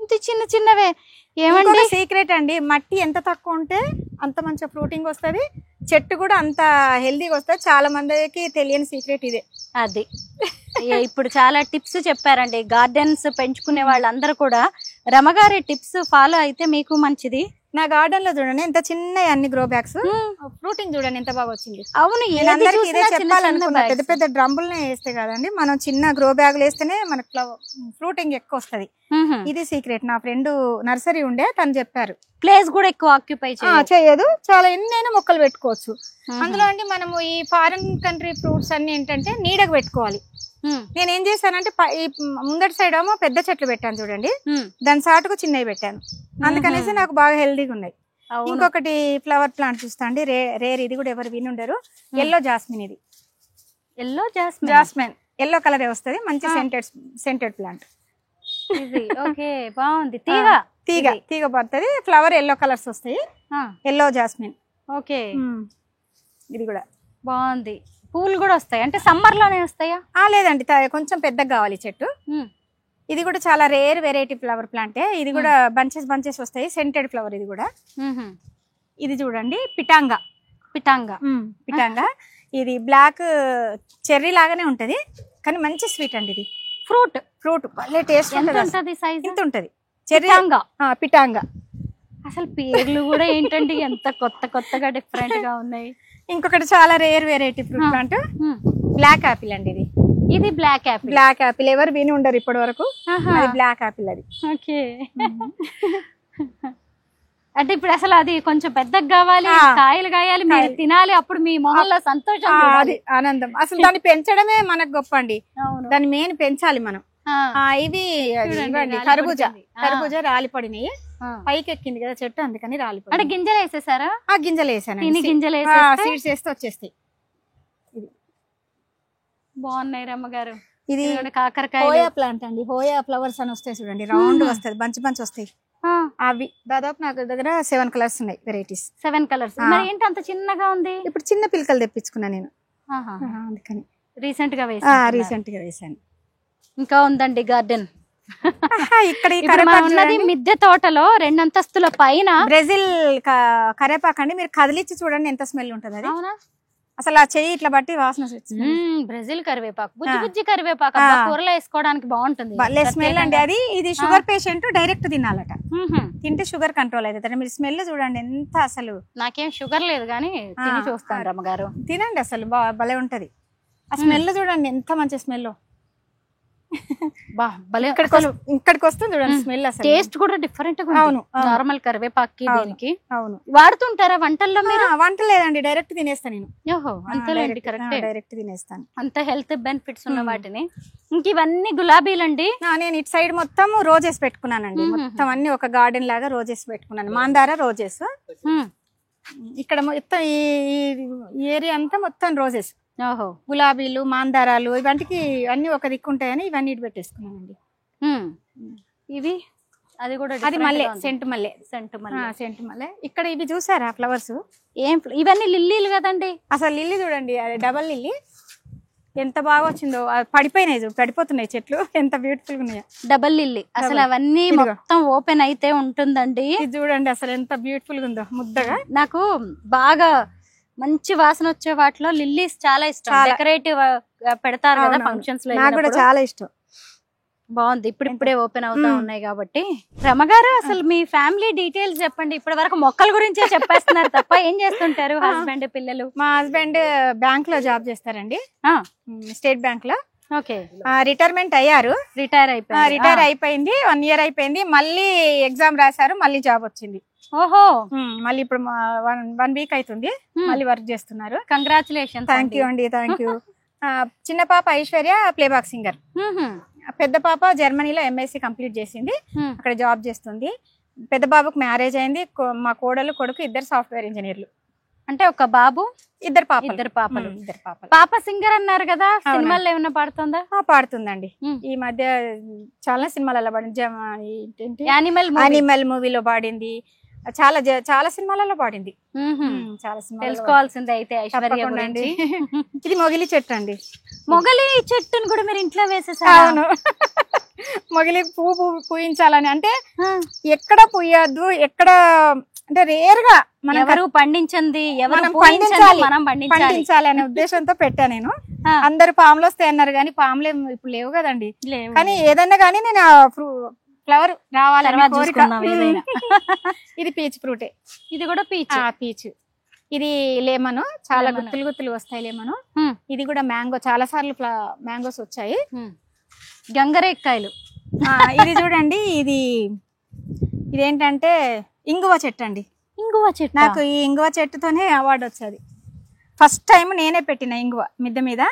C: ఇంత చిన్న చిన్నవే. ఏమంటే
B: సీక్రెట్ అండి, మట్టి ఎంత తక్కువ ఉంటే అంత మంచిగా ఫ్రూటింగ్ వస్తుంది, చెట్టు కూడా అంత హెల్దీగా వస్తుంది. చాలా మందికి తెలియని సీక్రెట్ ఇదే.
C: అది ఇప్పుడు చాలా టిప్స్ చెప్పారండి. గార్డెన్స్ పెంచుకునే వాళ్ళందరూ కూడా రమగారి టిప్స్ ఫాలో అయితే మీకు మంచిది.
B: నా గార్డెన్ లో చూడండి ఎంత చిన్న అన్ని గ్రో బ్యాగ్స్, ఫ్రూటింగ్ చూడండి ఎంత బాగా వచ్చింది.
C: అవును,
B: అందరికి ఇదే చెప్పాలనుకున్నా. పెద్ద పెద్ద డ్రమ్ములనే వేస్తే కదండి, మనం చిన్న గ్రో బ్యాగులు వేస్తేనే మనకు ఫ్రూటింగ్ ఎక్కువ వస్తుంది. ఇది సీక్రెట్. నా ఫ్రెండ్ నర్సరీ ఉండే, తను చెప్పారు.
C: ప్లేస్ కూడా ఎక్కువ ఆక్యుపై
B: చేయదు, చాలా ఎన్నైనా మొక్కలు పెట్టుకోవచ్చు. అందులో అండి మనము ఈ ఫారిన్ కంట్రీ ఫ్రూట్స్ అన్ని ఏంటంటే నీడకు పెట్టుకోవాలి. నేను ఏం చేశానంటే ఈ ముందటి సైడ్ ఏమో పెద్ద చెట్లు పెట్టాను చూడండి, దాని సాటుకు చిన్నవి పెట్టాను. అందుకనేసి నాకు బాగా హెల్దీగా ఉన్నాయి. ఇంకొకటి ఫ్లవర్ ప్లాంట్ చూస్తా అండి, రేర్. ఇది కూడా ఎవరు విని ఉండరు. Yellow jasmine. ఇది
C: ఎల్లో
B: జాస్మిన్ ఎల్లో కలర్ వస్తుంది, మంచి సెంటెడ్ ప్లాంట్.
C: ఇది ఓకే, బాగుంది. తీగ
B: తీగ తీగ పడుతుంది. ఫ్లవర్ ఎల్లో కలర్స్ వస్తాయి, ఎల్లో జాస్మిన్.
C: ఓకే,
B: ఇది కూడా
C: బాగుంది. పూలు కూడా వస్తాయి అంటే సమ్మర్ లోనే వస్తాయా?
B: లేదండి, కొంచెం పెద్దగా కావాలి చెట్టు. ఇది కూడా చాలా రేర్ వెరైటీ ఫ్లవర్ ప్లాంటే. ఇది కూడా బంచెస్ బంచెస్ వస్తాయి, సెంటెడ్ ఫ్లవర్. ఇది కూడా ఇది చూడండి, పిటాంగా.
C: పిటాంగా
B: పిటాంగా ఇది బ్లాక్ చెర్రీ లాగానే ఉంటది, కానీ మంచి స్వీట్ అండి. ఇది ఫ్రూట్ భలే టేస్ట్
C: ఉంటుంది. సైజ్
B: ఇంత ఉంటది. చెర్రీ పిటాంగా.
C: అసలు పేర్లు కూడా ఏంటండి ఎంత కొత్తగా డిఫరెంట్ గా ఉన్నాయి.
B: ఇంకొకటి చాలా rare variety fruit plant black apple అండి.
C: ఇది బ్లాక్
B: యాపిల్ ఎవరు విని ఉండరు ఇప్పటి వరకు. బ్లాక్ యాపిల్ అది.
C: ఓకే, అంటే ఇప్పుడు అసలు అది కొంచెం పెద్దగా కావాలి, కాయలు కాయాలి, మీరు తినాలి, అప్పుడు మీ మొహంలో సంతోషం,
B: అది ఆనందం. అసలు దాన్ని పెంచడమే మనకు గొప్ప అండి. దాన్ని మెయిన్ పెంచాలి మనం. ఇది కర్బూజా రాలి పడినాయి, పైకి ఎక్కింది కదా చెట్టు, అందుకని రాలిపడి.
C: అంటే గింజలు వేసేసారా?
B: గింజలు వేసాను,
C: గింజలు
B: సీడ్స్ వేస్తే వచ్చేస్తాయి.
C: బాగున్నాయి రమ్మగారు.
B: ఇది
C: కాకరకాయ
B: హోయా ప్లాంట్ అండి. హోయా ఫ్లవర్స్ అని వస్తాయి చూడండి, రౌండ్ వస్తాయి, బంచ్ వస్తాయి. అవి దాదాపు నాకు దగ్గర 7 కలర్స్ ఉన్నాయి, వెరైటీస్.
C: 7 కలర్స్. మరి ఏంటి అంత చిన్నగా ఉంది?
B: ఇప్పుడు చిన్న పిలకలు తెప్పించుకున్నా నేను, అందుకని
C: రీసెంట్ గా
B: వేసాను.
C: ఇంకా ఉందండి గార్డెన్.
B: ఇక్కడ
C: ఉన్నది మిద్దె తోటలో 2 అంతస్తుల పైన
B: బ్రెజిల్ కరేపాకు అండి. మీరు కదిలిచ్చి చూడండి ఎంత స్మెల్ ఉంటుంది. అది అసలు ఆ చెయ్యి ఇట్లా బట్టి వాసన వచ్చింది.
C: బ్రెజిల్ కరివేపాకు, బుజ్జి కరివేపాకు కూరలో వేసుకోవడానికి బాగుంటుంది,
B: స్మెల్ అండి అది. ఇది షుగర్ పేషెంట్ డైరెక్ట్ తినాలట, తింటే షుగర్ కంట్రోల్ అవుతుంది. మీరు స్మెల్ చూడండి ఎంత. అసలు
C: నాకేం షుగర్ లేదు కానీ తిని చూస్తాను రమ్మగారు.
B: తినండి, అసలు భలే ఉంటది. ఆ స్మెల్ చూడండి ఎంత మంచి స్మెల్. ఇక్కడికి వస్తుంది చూడండి స్మెల్. అసలు టేస్ట్
C: కూడా డిఫరెంట్ గా ఉంది. నార్మల్ కరివేపాకి దీనికి
B: వాడుతుంటారా
C: వంటల్లో మీరు?
B: వంట లేదండి, డైరెక్ట్ తినేస్తాను నేను.
C: అంతేలేండి, కరెక్ట్,
B: డైరెక్ట్ తినేస్తాను.
C: అంత హెల్త్ బెనిఫిట్స్ ఉన్న వాటిని. ఇంక ఇవన్నీ గులాబీలండి.
B: నేను ఇటు సైడ్ మొత్తం రోజెస్ పెట్టుకున్నానండి. మొత్తం అన్ని ఒక గార్డెన్ లాగా రోజెస్ పెట్టుకున్నాను, మాందార రోజెస్. ఇక్కడ మొత్తం ఈ ఏరియా అంతా మొత్తం రోజెస్, గులాబీలు, మాందారాలు, ఇవంటికి అన్ని ఒక దిక్కు ఉంటాయని ఇవన్నీ ఇటు పెట్టేసుకున్నానండి.
C: ఇవి అది కూడా
B: అది మల్లె, సెంటు మల్లె. ఇక్కడ ఇవి చూసారా ఫ్లవర్స్?
C: ఇవన్నీ లిల్లీలు కదండి.
B: అసలు లిల్లీ చూడండి, అది డబల్ లిల్లీ. ఎంత బాగా వచ్చిందో. పడిపోయినాయి, పడిపోతున్నాయి చెట్లు, ఎంత బ్యూటిఫుల్ గా ఉన్నాయో.
C: డబల్ లిల్లీ అసలు అవన్నీ మొత్తం ఓపెన్ అయితే ఉంటుందండి.
B: ఇది చూడండి అసలు ఎంత బ్యూటిఫుల్ గా ఉందో, ముద్దగా.
C: నాకు బాగా మంచి వాసన వచ్చే వాటిలో లిల్లీస్ చాలా ఇష్టం. డెకరేటివ్ పెడతారు కదా ఫంక్షన్స్ లో,
B: నాకు కూడా చాలా ఇష్టం.
C: బాగుంది. ఇప్పుడే ఓపెన్ అవుతా ఉన్నాయి కాబట్టి. రమగారు అసలు మీ ఫ్యామిలీ డీటెయిల్స్ చెప్పండి. ఇప్పటి వరకు మొక్కల గురించే చెప్పేస్తున్నారు తప్ప ఏం చేస్తుంటారు? హస్బెండ్, పిల్లలు?
B: మా హస్బెండ్ బ్యాంక్ లో జాబ్ చేస్తారండి, స్టేట్ బ్యాంక్ లో.
C: ఓకే,
B: రిటైర్మెంట్ అయ్యారు. రిటైర్ అయిపోయింది, 1 year అయిపోయింది. మళ్ళీ ఎగ్జామ్ రాశారు, మళ్ళీ జాబ్ వచ్చింది.
C: ఓహో,
B: మళ్ళీ ఇప్పుడు 1 week అవుతుంది, మళ్ళీ వర్క్ చేస్తున్నారు.
C: కంగ్రాచులేషన్.
B: థ్యాంక్ యూ అండి, థ్యాంక్ యూ. చిన్న పాప ఐశ్వర్య ప్లేబాక్ సింగర్. పెద్ద పాప జర్మనీలో MSc కంప్లీట్ చేసింది, అక్కడ జాబ్ చేస్తుంది. పెద్ద బాబుకు మ్యారేజ్ అయింది. మా కోడలు, కొడుకు ఇద్దరు సాఫ్ట్వేర్ ఇంజనీర్లు.
C: అంటే ఒక బాబు,
B: ఇద్దరు పాపలు.
C: పాప సింగర్ అన్నారు కదా, సినిమాల్లో ఏమన్నా పాడుతుందా?
B: పాడుతుందండి. ఈ మధ్య చాలా సినిమాలలో పాడింది.
C: యానిమల్
B: మూవీలో పాడింది, చాలా సినిమాలలో పాడింది. చాలా సినిమా
C: తెలుసుకోవాల్సింది అయితే ఐశ్వర్య గురించి.
B: ఇది మొగిలి చెట్టు అండి.
C: మొగలి చెట్టును కూడా మీరు ఇంట్లో వేసేసారు?
B: అవును, మొగిలి పువ్వు పూయించాలని. అంటే ఎక్కడ పూయద్దు, ఎక్కడ అంటే రేర్ గా
C: ఎవరు పండించింది, మనం
B: పండించాలి అనే ఉద్దేశంతో పెట్టా నేను. అందరు పాములు వస్తాయి అన్నారు కానీ పాములే ఇప్పుడు లేవు కదండి. కానీ ఏదన్నా కానీ నేను ఫ్లవర్ రావాలని కోరిక. ఇది పీచ్ ఫ్రూటే.
C: ఇది కూడా
B: పీచ్. ఇది లెమన్, చాలా గుత్తులు వస్తాయి లెమన్. ఇది కూడా మ్యాంగో, చాలా సార్లు మ్యాంగోస్ వచ్చాయి.
C: గంగరేక్కాయలు.
B: ఇది చూడండి, ఇదేంటంటే ఇంగువ చెట్టు అండి.
C: ఇంగువ చెట్టు.
B: నాకు ఈ ఇంగువ చెట్టుతోనే అవార్డు వచ్చేది. ఫస్ట్ టైం నేనే పెట్టిన ఇంగువ మిద్దె మీద.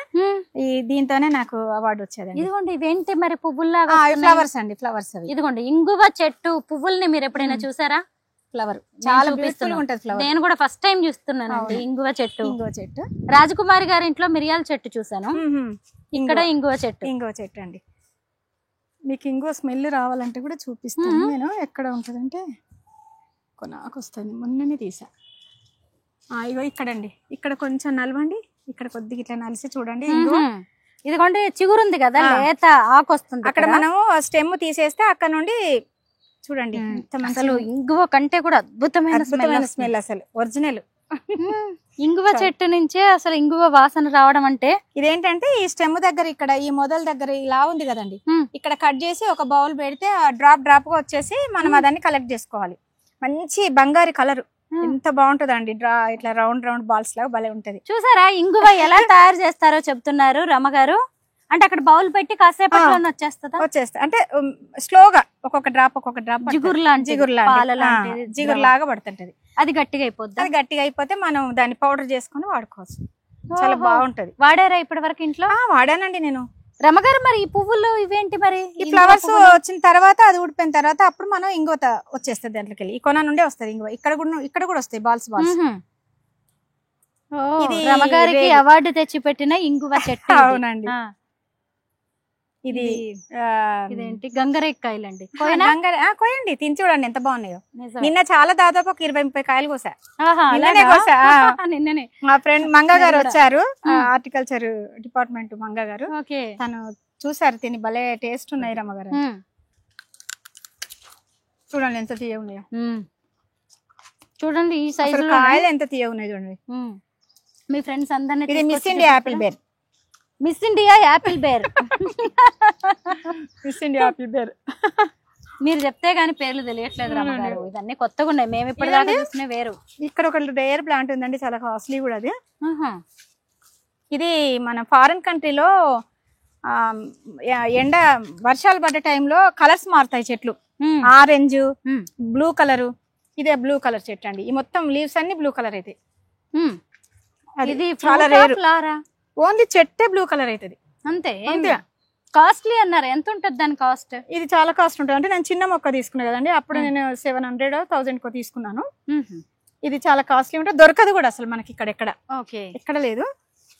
B: దీంతోనే నాకు అవార్డు వచ్చేది.
C: ఇదిగోండి, ఇవేంటి మరి పువ్వుల్లాగా?
B: ఫ్లవర్స్ అండి, ఫ్లవర్స్ అవి.
C: ఇదిగోండి ఇంగువ చెట్టు పువ్వుల్ని మీరు ఎప్పుడైనా చూసారా?
B: ఫ్లవర్ చాలా బ్యూటిఫుల్ గా ఉంటది. ఫ్లవర్
C: నేను కూడా ఫస్ట్ టైం చూస్తున్నానండి ఇంగువ చెట్టు. రాజకుమారి గారి ఇంట్లో మిరియాల చెట్టు చూసాను, ఇక్కడ ఇంగువ చెట్టు
B: అండి. మీకు ఇంకో స్మెల్ రావాలంటే కూడా చూపిస్తాను నేను. ఎక్కడ ఉంటుందంటే నాకు వస్తుంది, మొన్ననే తీసా. ఇగో ఇక్కడండి, ఇక్కడ కొంచెం నలవండి, ఇక్కడ కొద్దిగా ఇట్లా నలిసి చూడండి.
C: ఇదిగోండి చిగురుంది కదా, లేత ఆకు వస్తుంది.
B: అక్కడ మనము స్టెమ్ తీసేస్తే అక్కడ నుండి చూడండి.
C: అసలు ఇంగువ కంటే కూడా అద్భుతమైన
B: స్మెల్, అసలు ఒరిజినల్
C: ఇంగువ చెట్టు నుంచే అసలు ఇంగువ వాసన రావడం. అంటే
B: ఇదేంటంటే ఈ స్టెమ్ దగ్గర, ఇక్కడ ఈ మొదల దగ్గర ఇలా ఉంది కదండి, ఇక్కడ కట్ చేసి ఒక బౌల్ పెడితే డ్రాప్ డ్రాప్ గా వచ్చేసి మనం అదాన్ని కలెక్ట్ చేసుకోవాలి. మంచి బంగారు కలర్, ఎంత బాగుంటదండి. ఇట్లా రౌండ్ రౌండ్ బాల్స్ లాగా భలే ఉంటది.
C: చూసారా ఇంగువ ఎలా తయారు చేస్తారో చెప్తున్నారు రమ్మగారు. అంటే అక్కడ బౌల్ పెట్టి కాసేపట్లో
B: వచ్చేస్తా, అంటే స్లోగా ఒక్కొక్క డ్రాప్
C: జిగురు
B: లాగా పడుతుంటది.
C: అది గట్టిగా అయిపోద్ది.
B: అది గట్టిగా అయిపోతే మనం దాన్ని పౌడర్ చేసుకుని వాడుకోవచ్చు. చాలా బాగుంటది.
C: వాడారా ఇప్పటి వరకు ఇంట్లో?
B: వాడానండి నేను.
C: రమగారు మరి ఈ పువ్వులు ఇవేంటి మరి?
B: ఈ ఫ్లవర్స్ వచ్చిన తర్వాత, అది ఊడిపోయిన తర్వాత అప్పుడు మనం ఇంగువ వచ్చేస్తుంది దాంట్లోకి వెళ్ళి. ఈ కొన నుండే వస్తుంది ఇంగువ. ఇక్కడ కూడా వస్తాయి బాల్స్.
C: ఇది రమగారికి అవార్డు తెచ్చి పెట్టిన ఇంగువ చెట్టు.
B: అవునండి.
C: ఇదేంటి గంగరేకాయలండి.
B: కోయండి, తిని చూడండి ఎంత బాగున్నాయో. నిన్న చాలా దాదాపు ఒక 20-30 కాయలు కోసా.
C: నిన్ననే
B: మా ఫ్రెండ్ మంగ గారు వచ్చారు, హార్టికల్చర్ డిపార్ట్మెంట్ మంగ గారు. తను చూసారు, తిని భలే టేస్ట్ ఉన్నాయి రమ్మగారు. చూడండి ఎంత తీయ ఉన్నాయో.
C: చూడండి ఈ సైజు
B: కాయలు ఎంత తీయ ఉన్నాయి చూడండి.
C: మీ ఫ్రెండ్స్ అందరినీ.
B: ఇది Miss India apple ber.
C: Miss India apple ber.
B: Miss India apple ber.
C: మీరు చెప్తే గానీ పేర్లు తెలియట్లేదు రమ్మగారు. ఇవన్నీ కొత్తగా ఉన్నాయి, మేము ఇప్పటిదాకా చూసినా వేరు.
B: ఇక్కడ ఒక రేర్ ప్లాంట్ ఉందండి, చాలా కాస్ట్లీ కూడా అది. ఇది మన ఫారెన్ కంట్రీలో వర్షాలు పడ్డ టైంలో కలర్స్ మారుతాయి చెట్లు. Orange, blue colour. ఇదే బ్లూ కలర్ చెట్టు అండి. ఈ మొత్తం లీవ్స్ అన్ని బ్లూ కలర్ అయితే.
C: ఇది చాలా రేర్.
B: ఓన్లీ చెట్టే బ్లూ కలర్ అవుతుంది
C: అంతే. కాస్ట్లీ అన్నారు, ఎంత ఉంటుంది దాని కాస్ట్?
B: ఇది చాలా కాస్ట్ ఉంటుంది. అంటే నేను చిన్న మొక్క తీసుకున్నా కదండి, అప్పుడు నేను 700-1000 తీసుకున్నాను. ఇది చాలా కాస్ట్లీ ఉంటుంది, దొరకదు కూడా అసలు మనకి ఎక్కడ లేదు.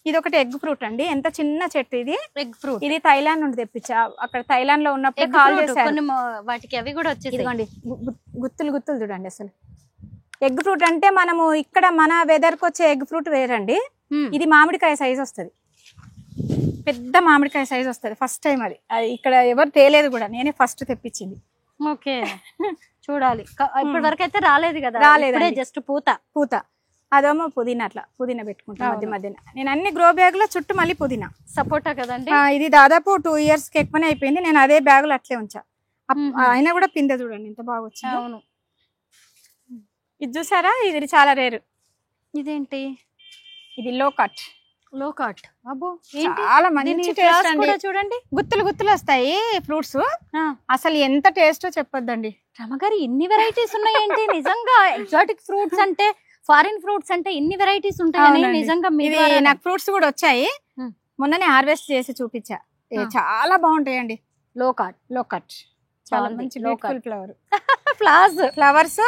B: ఇది ఒకటి ఎగ్ ఫ్రూట్ అండి, ఎంత చిన్న చెట్టు ఇది.
C: ఎగ్ ఫ్రూట్
B: ఇది థైలాండ్ నుండి తెప్పించా. అక్కడ థైలాండ్ లో ఉన్నప్పుడు కాల్ చేశారు.
C: వాటికి అవి కూడా వచ్చేసి
B: ఇదిగోండి గుత్తులు చూడండి. అసలు ఎగ్ ఫ్రూట్ అంటే మనము ఇక్కడ మన వెదర్ కి వచ్చే ఎగ్ ఫ్రూట్ వేరండి. ఇది మామిడికాయ సైజ్ వస్తుంది, పెద్ద మామిడికాయ సైజ్ వస్తుంది. ఫస్ట్ టైం అది ఇక్కడ ఎవరు తేలేదు కూడా, నేనే ఫస్ట్ తెప్పించింది.
C: ఓకే చూడాలి. ఇప్పటి వరకు అయితే రాలేదు కదా?
B: రాలేదు,
C: జస్ట్ పూత.
B: అదేమో పుదీనా, అట్లా పుదీనా పెట్టుకుంటా మధ్యన. నేను అన్ని గ్రో బ్యాగ్ లో చుట్టూ మళ్ళీ పుదీనా.
C: సపోటా కదండి.
B: ఇది దాదాపు 2 years కి ఎక్కువనే అయిపోయింది. నేను అదే బ్యాగ్ లో అట్లే ఉంచా. అయినా కూడా పిందె చూడండి ఎంత బాగా వచ్చింది.
C: అవును.
B: ఇది చూసారా, ఇది చాలా రేరు.
C: ఇదేంటి?
B: ఇది లోకాట్.
C: అబ్బో,
B: చాలా మంచి టేస్ట్ అండి.
C: చూడండి
B: గుత్తులు వస్తాయి ఫ్రూట్స్. అసలు ఎంత టేస్ట్ చెప్పొద్దండి.
C: రమగారు ఇన్ని వెరైటీస్ ఉన్నాయేంటి? నిజంగా ఎగ్జాటిక్ ఫ్రూట్స్ అంటే, ఫారిన్ ఫ్రూట్స్ అంటే ఇన్ని వెరైటీస్ ఉంటాయి నిజంగా.
B: నాకు ఫ్రూట్స్ కూడా వచ్చాయి, మొన్ననే హార్వెస్ట్ చేసి చూపించా. చాలా బాగుంటాయండి. లోకాట్ చాలా మంచి బ్యూటిఫుల్ ఫ్లవర్స్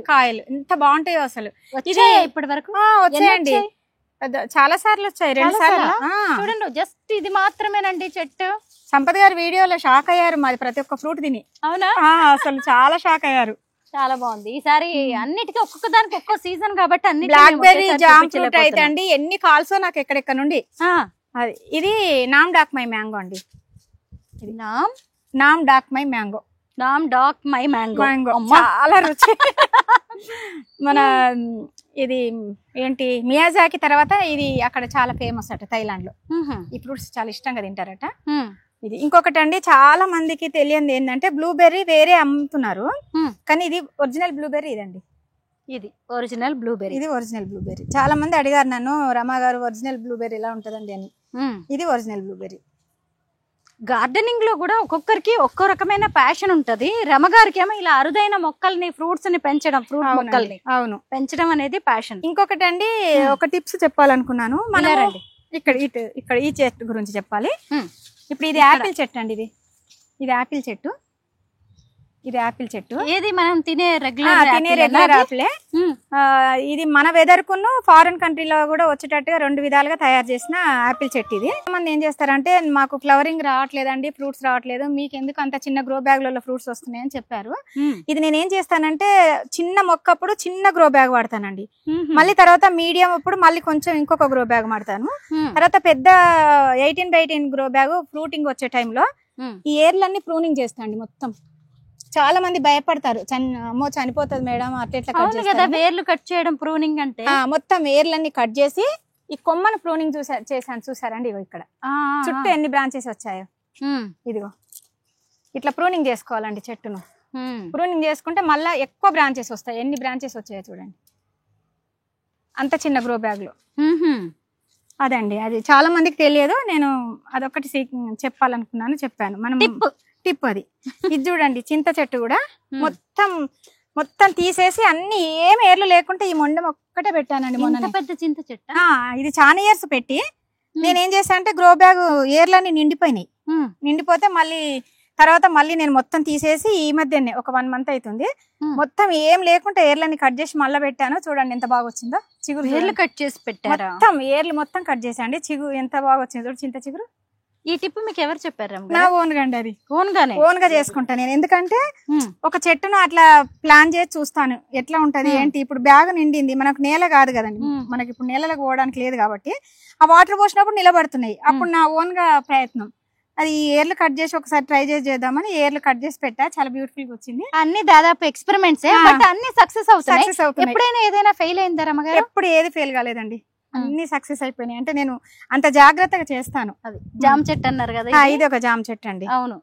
B: కాయలు ఎంత బాగుంటాయో అసలు.
C: ఇది ఇప్పటి వరకు
B: వచ్చాయండి, చాలా సార్లు వచ్చాయి, 2 సార్లు.
C: చూడండి, జస్ట్ ఇది మాత్రమేనండి చెట్టు.
B: సంపత్ గారు వీడియోలో షాక్ అయ్యారు, మాది ప్రతి ఒక్క ఫ్రూట్ తిని.
C: అవునా?
B: అసలు చాలా షాక్ అయ్యారు.
C: చాలా బాగుంది. ఈసారి అన్నిటికీ ఒక్కొక్క దానికి ఒక్కో సీజన్ కాబట్టి అన్ని.
B: బ్లాక్ బెర్రీ, జామ్ ఫ్రూట్ అయితే అండి ఎన్ని కాల్సో నాకు ఎక్కడెక్కడ నుండి. అది ఇది నామ్ డాక్ మై మ్యాంగో అండి. నామ్ డాక్ మై మ్యాంగో చాలా రుచి. మన ఇది ఏంటి, మియాజాకి తర్వాత ఇది అక్కడ చాలా ఫేమస్ అట థైలాండ్ లో. ఈ ఫ్రూట్స్ చాలా ఇష్టంగా తింటారట. ఇది ఇంకొకటి అండి, చాలా మందికి తెలియదు ఏంటంటే, బ్లూబెర్రీ వేరే అమ్ముతున్నారు, కానీ ఇది ఒరిజినల్ బ్లూబెర్రీ. ఇదండి,
C: ఇది ఒరిజినల్
B: బ్లూబెర్రీ. చాలా మంది అడిగారు నన్ను, రమా గారు ఒరిజినల్ బ్లూబెర్రీ ఎలా ఉంటదండి అని. ఇది ఒరిజినల్ బ్లూబెర్రీ.
C: గార్డెనింగ్ లో కూడా ఒక్కొక్కరికి ఒక్కో రకమైన ప్యాషన్ ఉంటది. రమగారికి ఏమో ఇలా అరుదైన మొక్కల్ని, ఫ్రూట్స్ ని పెంచడం, ఫ్రూట్ మొక్కల్ని పెంచడం అనేది ప్యాషన్.
B: ఇంకొకటి అండి, ఒక టిప్స్ చెప్పాలనుకున్నాను. ఇక్కడ ఈ చెట్టు గురించి చెప్పాలి. ఇప్పుడు ఇది యాపిల్ చెట్టు అండి. ఇది యాపిల్ చెట్టు. ఇది యాపిల్ చెట్టు.
C: ఏది మనం తినే రెగ్యులర్
B: యాపిలే. ఇది మన వెదర్ కును ఫారెన్ కంట్రీలో కూడా వచ్చేటట్టుగా 2 విధాలుగా తయారు చేసిన యాపిల్ చెట్టు ఇది. మంది ఏం చేస్తారంటే మాకు ఫ్లవరింగ్ రావట్లేదండి, ఫ్రూట్స్ రావట్లేదు, మీకు ఎందుకు అంత చిన్న గ్రో బ్యాగ్ లలో ఫ్రూట్స్ వస్తున్నాయని చెప్పారు. ఇది నేను ఏం చేస్తానంటే చిన్న మొక్కప్పుడు చిన్న గ్రో బ్యాగ్ వాడతానండి, మళ్ళీ తర్వాత మీడియం అప్పుడు మళ్ళీ కొంచెం ఇంకొక గ్రో బ్యాగ్ వాడతాను, తర్వాత పెద్ద 18x18 గ్రో బ్యాగ్ ఫ్రూటింగ్ వచ్చే టైంలో ఈ ఏర్లన్నీ ప్రూనింగ్ చేస్తాండి మొత్తం. చాలా మంది భయపడతారు, అమ్మో చనిపోతుంది మేడం అట్లా
C: వేర్లు కట్ చేయడం ప్రూనింగ్ అంటే.
B: మొత్తం వేర్లన్నీ కట్ చేసి ఈ కొమ్మను ప్రూనింగ్ చేశాను చూసారండి. ఇగో ఇక్కడ చుట్టూ ఎన్ని బ్రాంచెస్ వచ్చాయో, ఇదిగో ఇట్లా ప్రూనింగ్ చేసుకోవాలండి చెట్టును. ప్రూనింగ్ చేసుకుంటే మళ్ళీ ఎక్కువ బ్రాంచెస్ వస్తాయి. ఎన్ని బ్రాంచెస్ వచ్చాయో చూడండి అంత చిన్న గ్రో బ్యాగ్ లో. అదండి, అది చాలా మందికి తెలియదు, నేను అదొకటి చెప్పాలనుకున్నాను, చెప్పాను. మనం టిప్ అది. ఇది చూడండి చింత చెట్టు కూడా మొత్తం తీసేసి అన్ని ఏమి ఏర్లు లేకుంటే ఈ మొండం ఒక్కటే పెట్టానండి. మొన్న
C: పెద్ద చింత చెట్టు
B: ఇది చాలా ఇయర్స్ పెట్టి నేనేం చేశాను అంటే గ్రో బ్యాగ్ ఏర్లన్నీ నిండిపోయినాయి. నిండిపోతే తర్వాత మళ్ళీ నేను మొత్తం తీసేసి ఈ మధ్యనే ఒక 1 month అవుతుంది, మొత్తం ఏం లేకుండా ఏర్లని కట్ చేసి మళ్ళీ పెట్టాను. చూడండి ఎంత బాగా వచ్చిందో చిగురు.
C: ఏర్లు కట్ చేసి పెట్టారు,
B: మొత్తం ఏర్లు మొత్తం కట్ చేసండి. చిగురు ఎంత బాగా వచ్చింది చూడు, చింత చిగురు.
C: ఈ టిప్ మీకు ఎవరు చెప్పారు?
B: నా ఓన్ గా అండి, అది ఓన్ గా చేసుకుంటా నేను. ఎందుకంటే ఒక చెట్టును అట్లా ప్లాన్ చేసి చూస్తాను ఎట్లా ఉంటది ఏంటి. ఇప్పుడు బ్యాగ్ నిండింది, మనకు నేల కాదు కదండి, మనకి ఇప్పుడు నేలకు పోవడానికి లేదు కాబట్టి ఆ వాటర్ పోసినప్పుడు నిలబడుతున్నాయి. అప్పుడు నా ఓన్ గా ప్రయత్నం అది ఏర్లు కట్ చేసి ఒకసారి ట్రై చేద్దామని ఏర్లు కట్ చేసి పెట్టా, చాలా బ్యూటిఫుల్ గా వచ్చింది.
C: అన్ని దాదాపు ఎక్స్పెరిమెంట్స్, బట్ అన్ని సక్సెస్ అవుతాయి. ఎప్పుడైనా ఏదైనా ఫెయిల్ అయిందా రమ్మగారు?
B: ఎప్పుడు ఏది ఫెయిల్ కాలేదండి, అన్ని సక్సెస్ అయిపోయినాయి. అంటే నేను అంత జాగ్రత్తగా చేస్తాను.
C: అది జామ చెట్టు అన్నారు కదా,
B: ఇది ఒక జామ చెట్టు అండి.
C: అవును,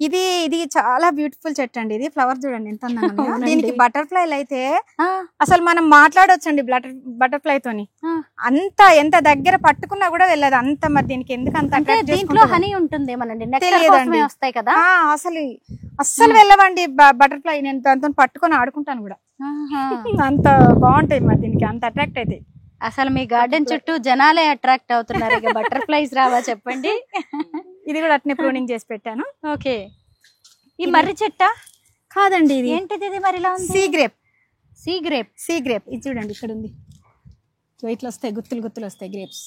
B: ఇది చాలా బ్యూటిఫుల్ చెట్టు అండి. ఇది ఫ్లవర్ చూడండి ఎంత అందంగా. దీనికి బటర్ఫ్లైలు అయితే అసలు మనం మాట్లాడొచ్చండి బటర్ఫ్లై తోని. ఎంత దగ్గర పట్టుకున్నా కూడా వెళ్ళదు అంత. మరి దీనికి ఎందుకు అంత
C: దీంట్లో హనీ ఉంటుంది వస్తాయి కదా,
B: అస్సలు వెళ్ళవండి బటర్ఫ్లై. నేను దాంతో పట్టుకొని ఆడుకుంటాను కూడా, అంత బాగుంటాయి. మరి దీనికి అంత అట్రాక్ట్ అయితే
C: అసలు మీ గార్డెన్ చుట్టూ జనాలే అట్రాక్ట్ అవుతున్నారు, ఇక బటర్ఫ్లైస్ రావా చెప్పండి.
B: ఇది కూడా అట్నే ప్రూనింగ్ చేసి పెట్టాను.
C: ఓకే, ఈ మర్రి చెట్ట
B: కాదండి, ఇది
C: ఏంటిది? ఇది మరి
B: సీ గ్రేప్.
C: సీ గ్రేప్
B: ఇది చూడండి ఇక్కడ ఉంది, ఇట్లా వస్తాయి గుత్తులు వస్తాయి గ్రేప్స్.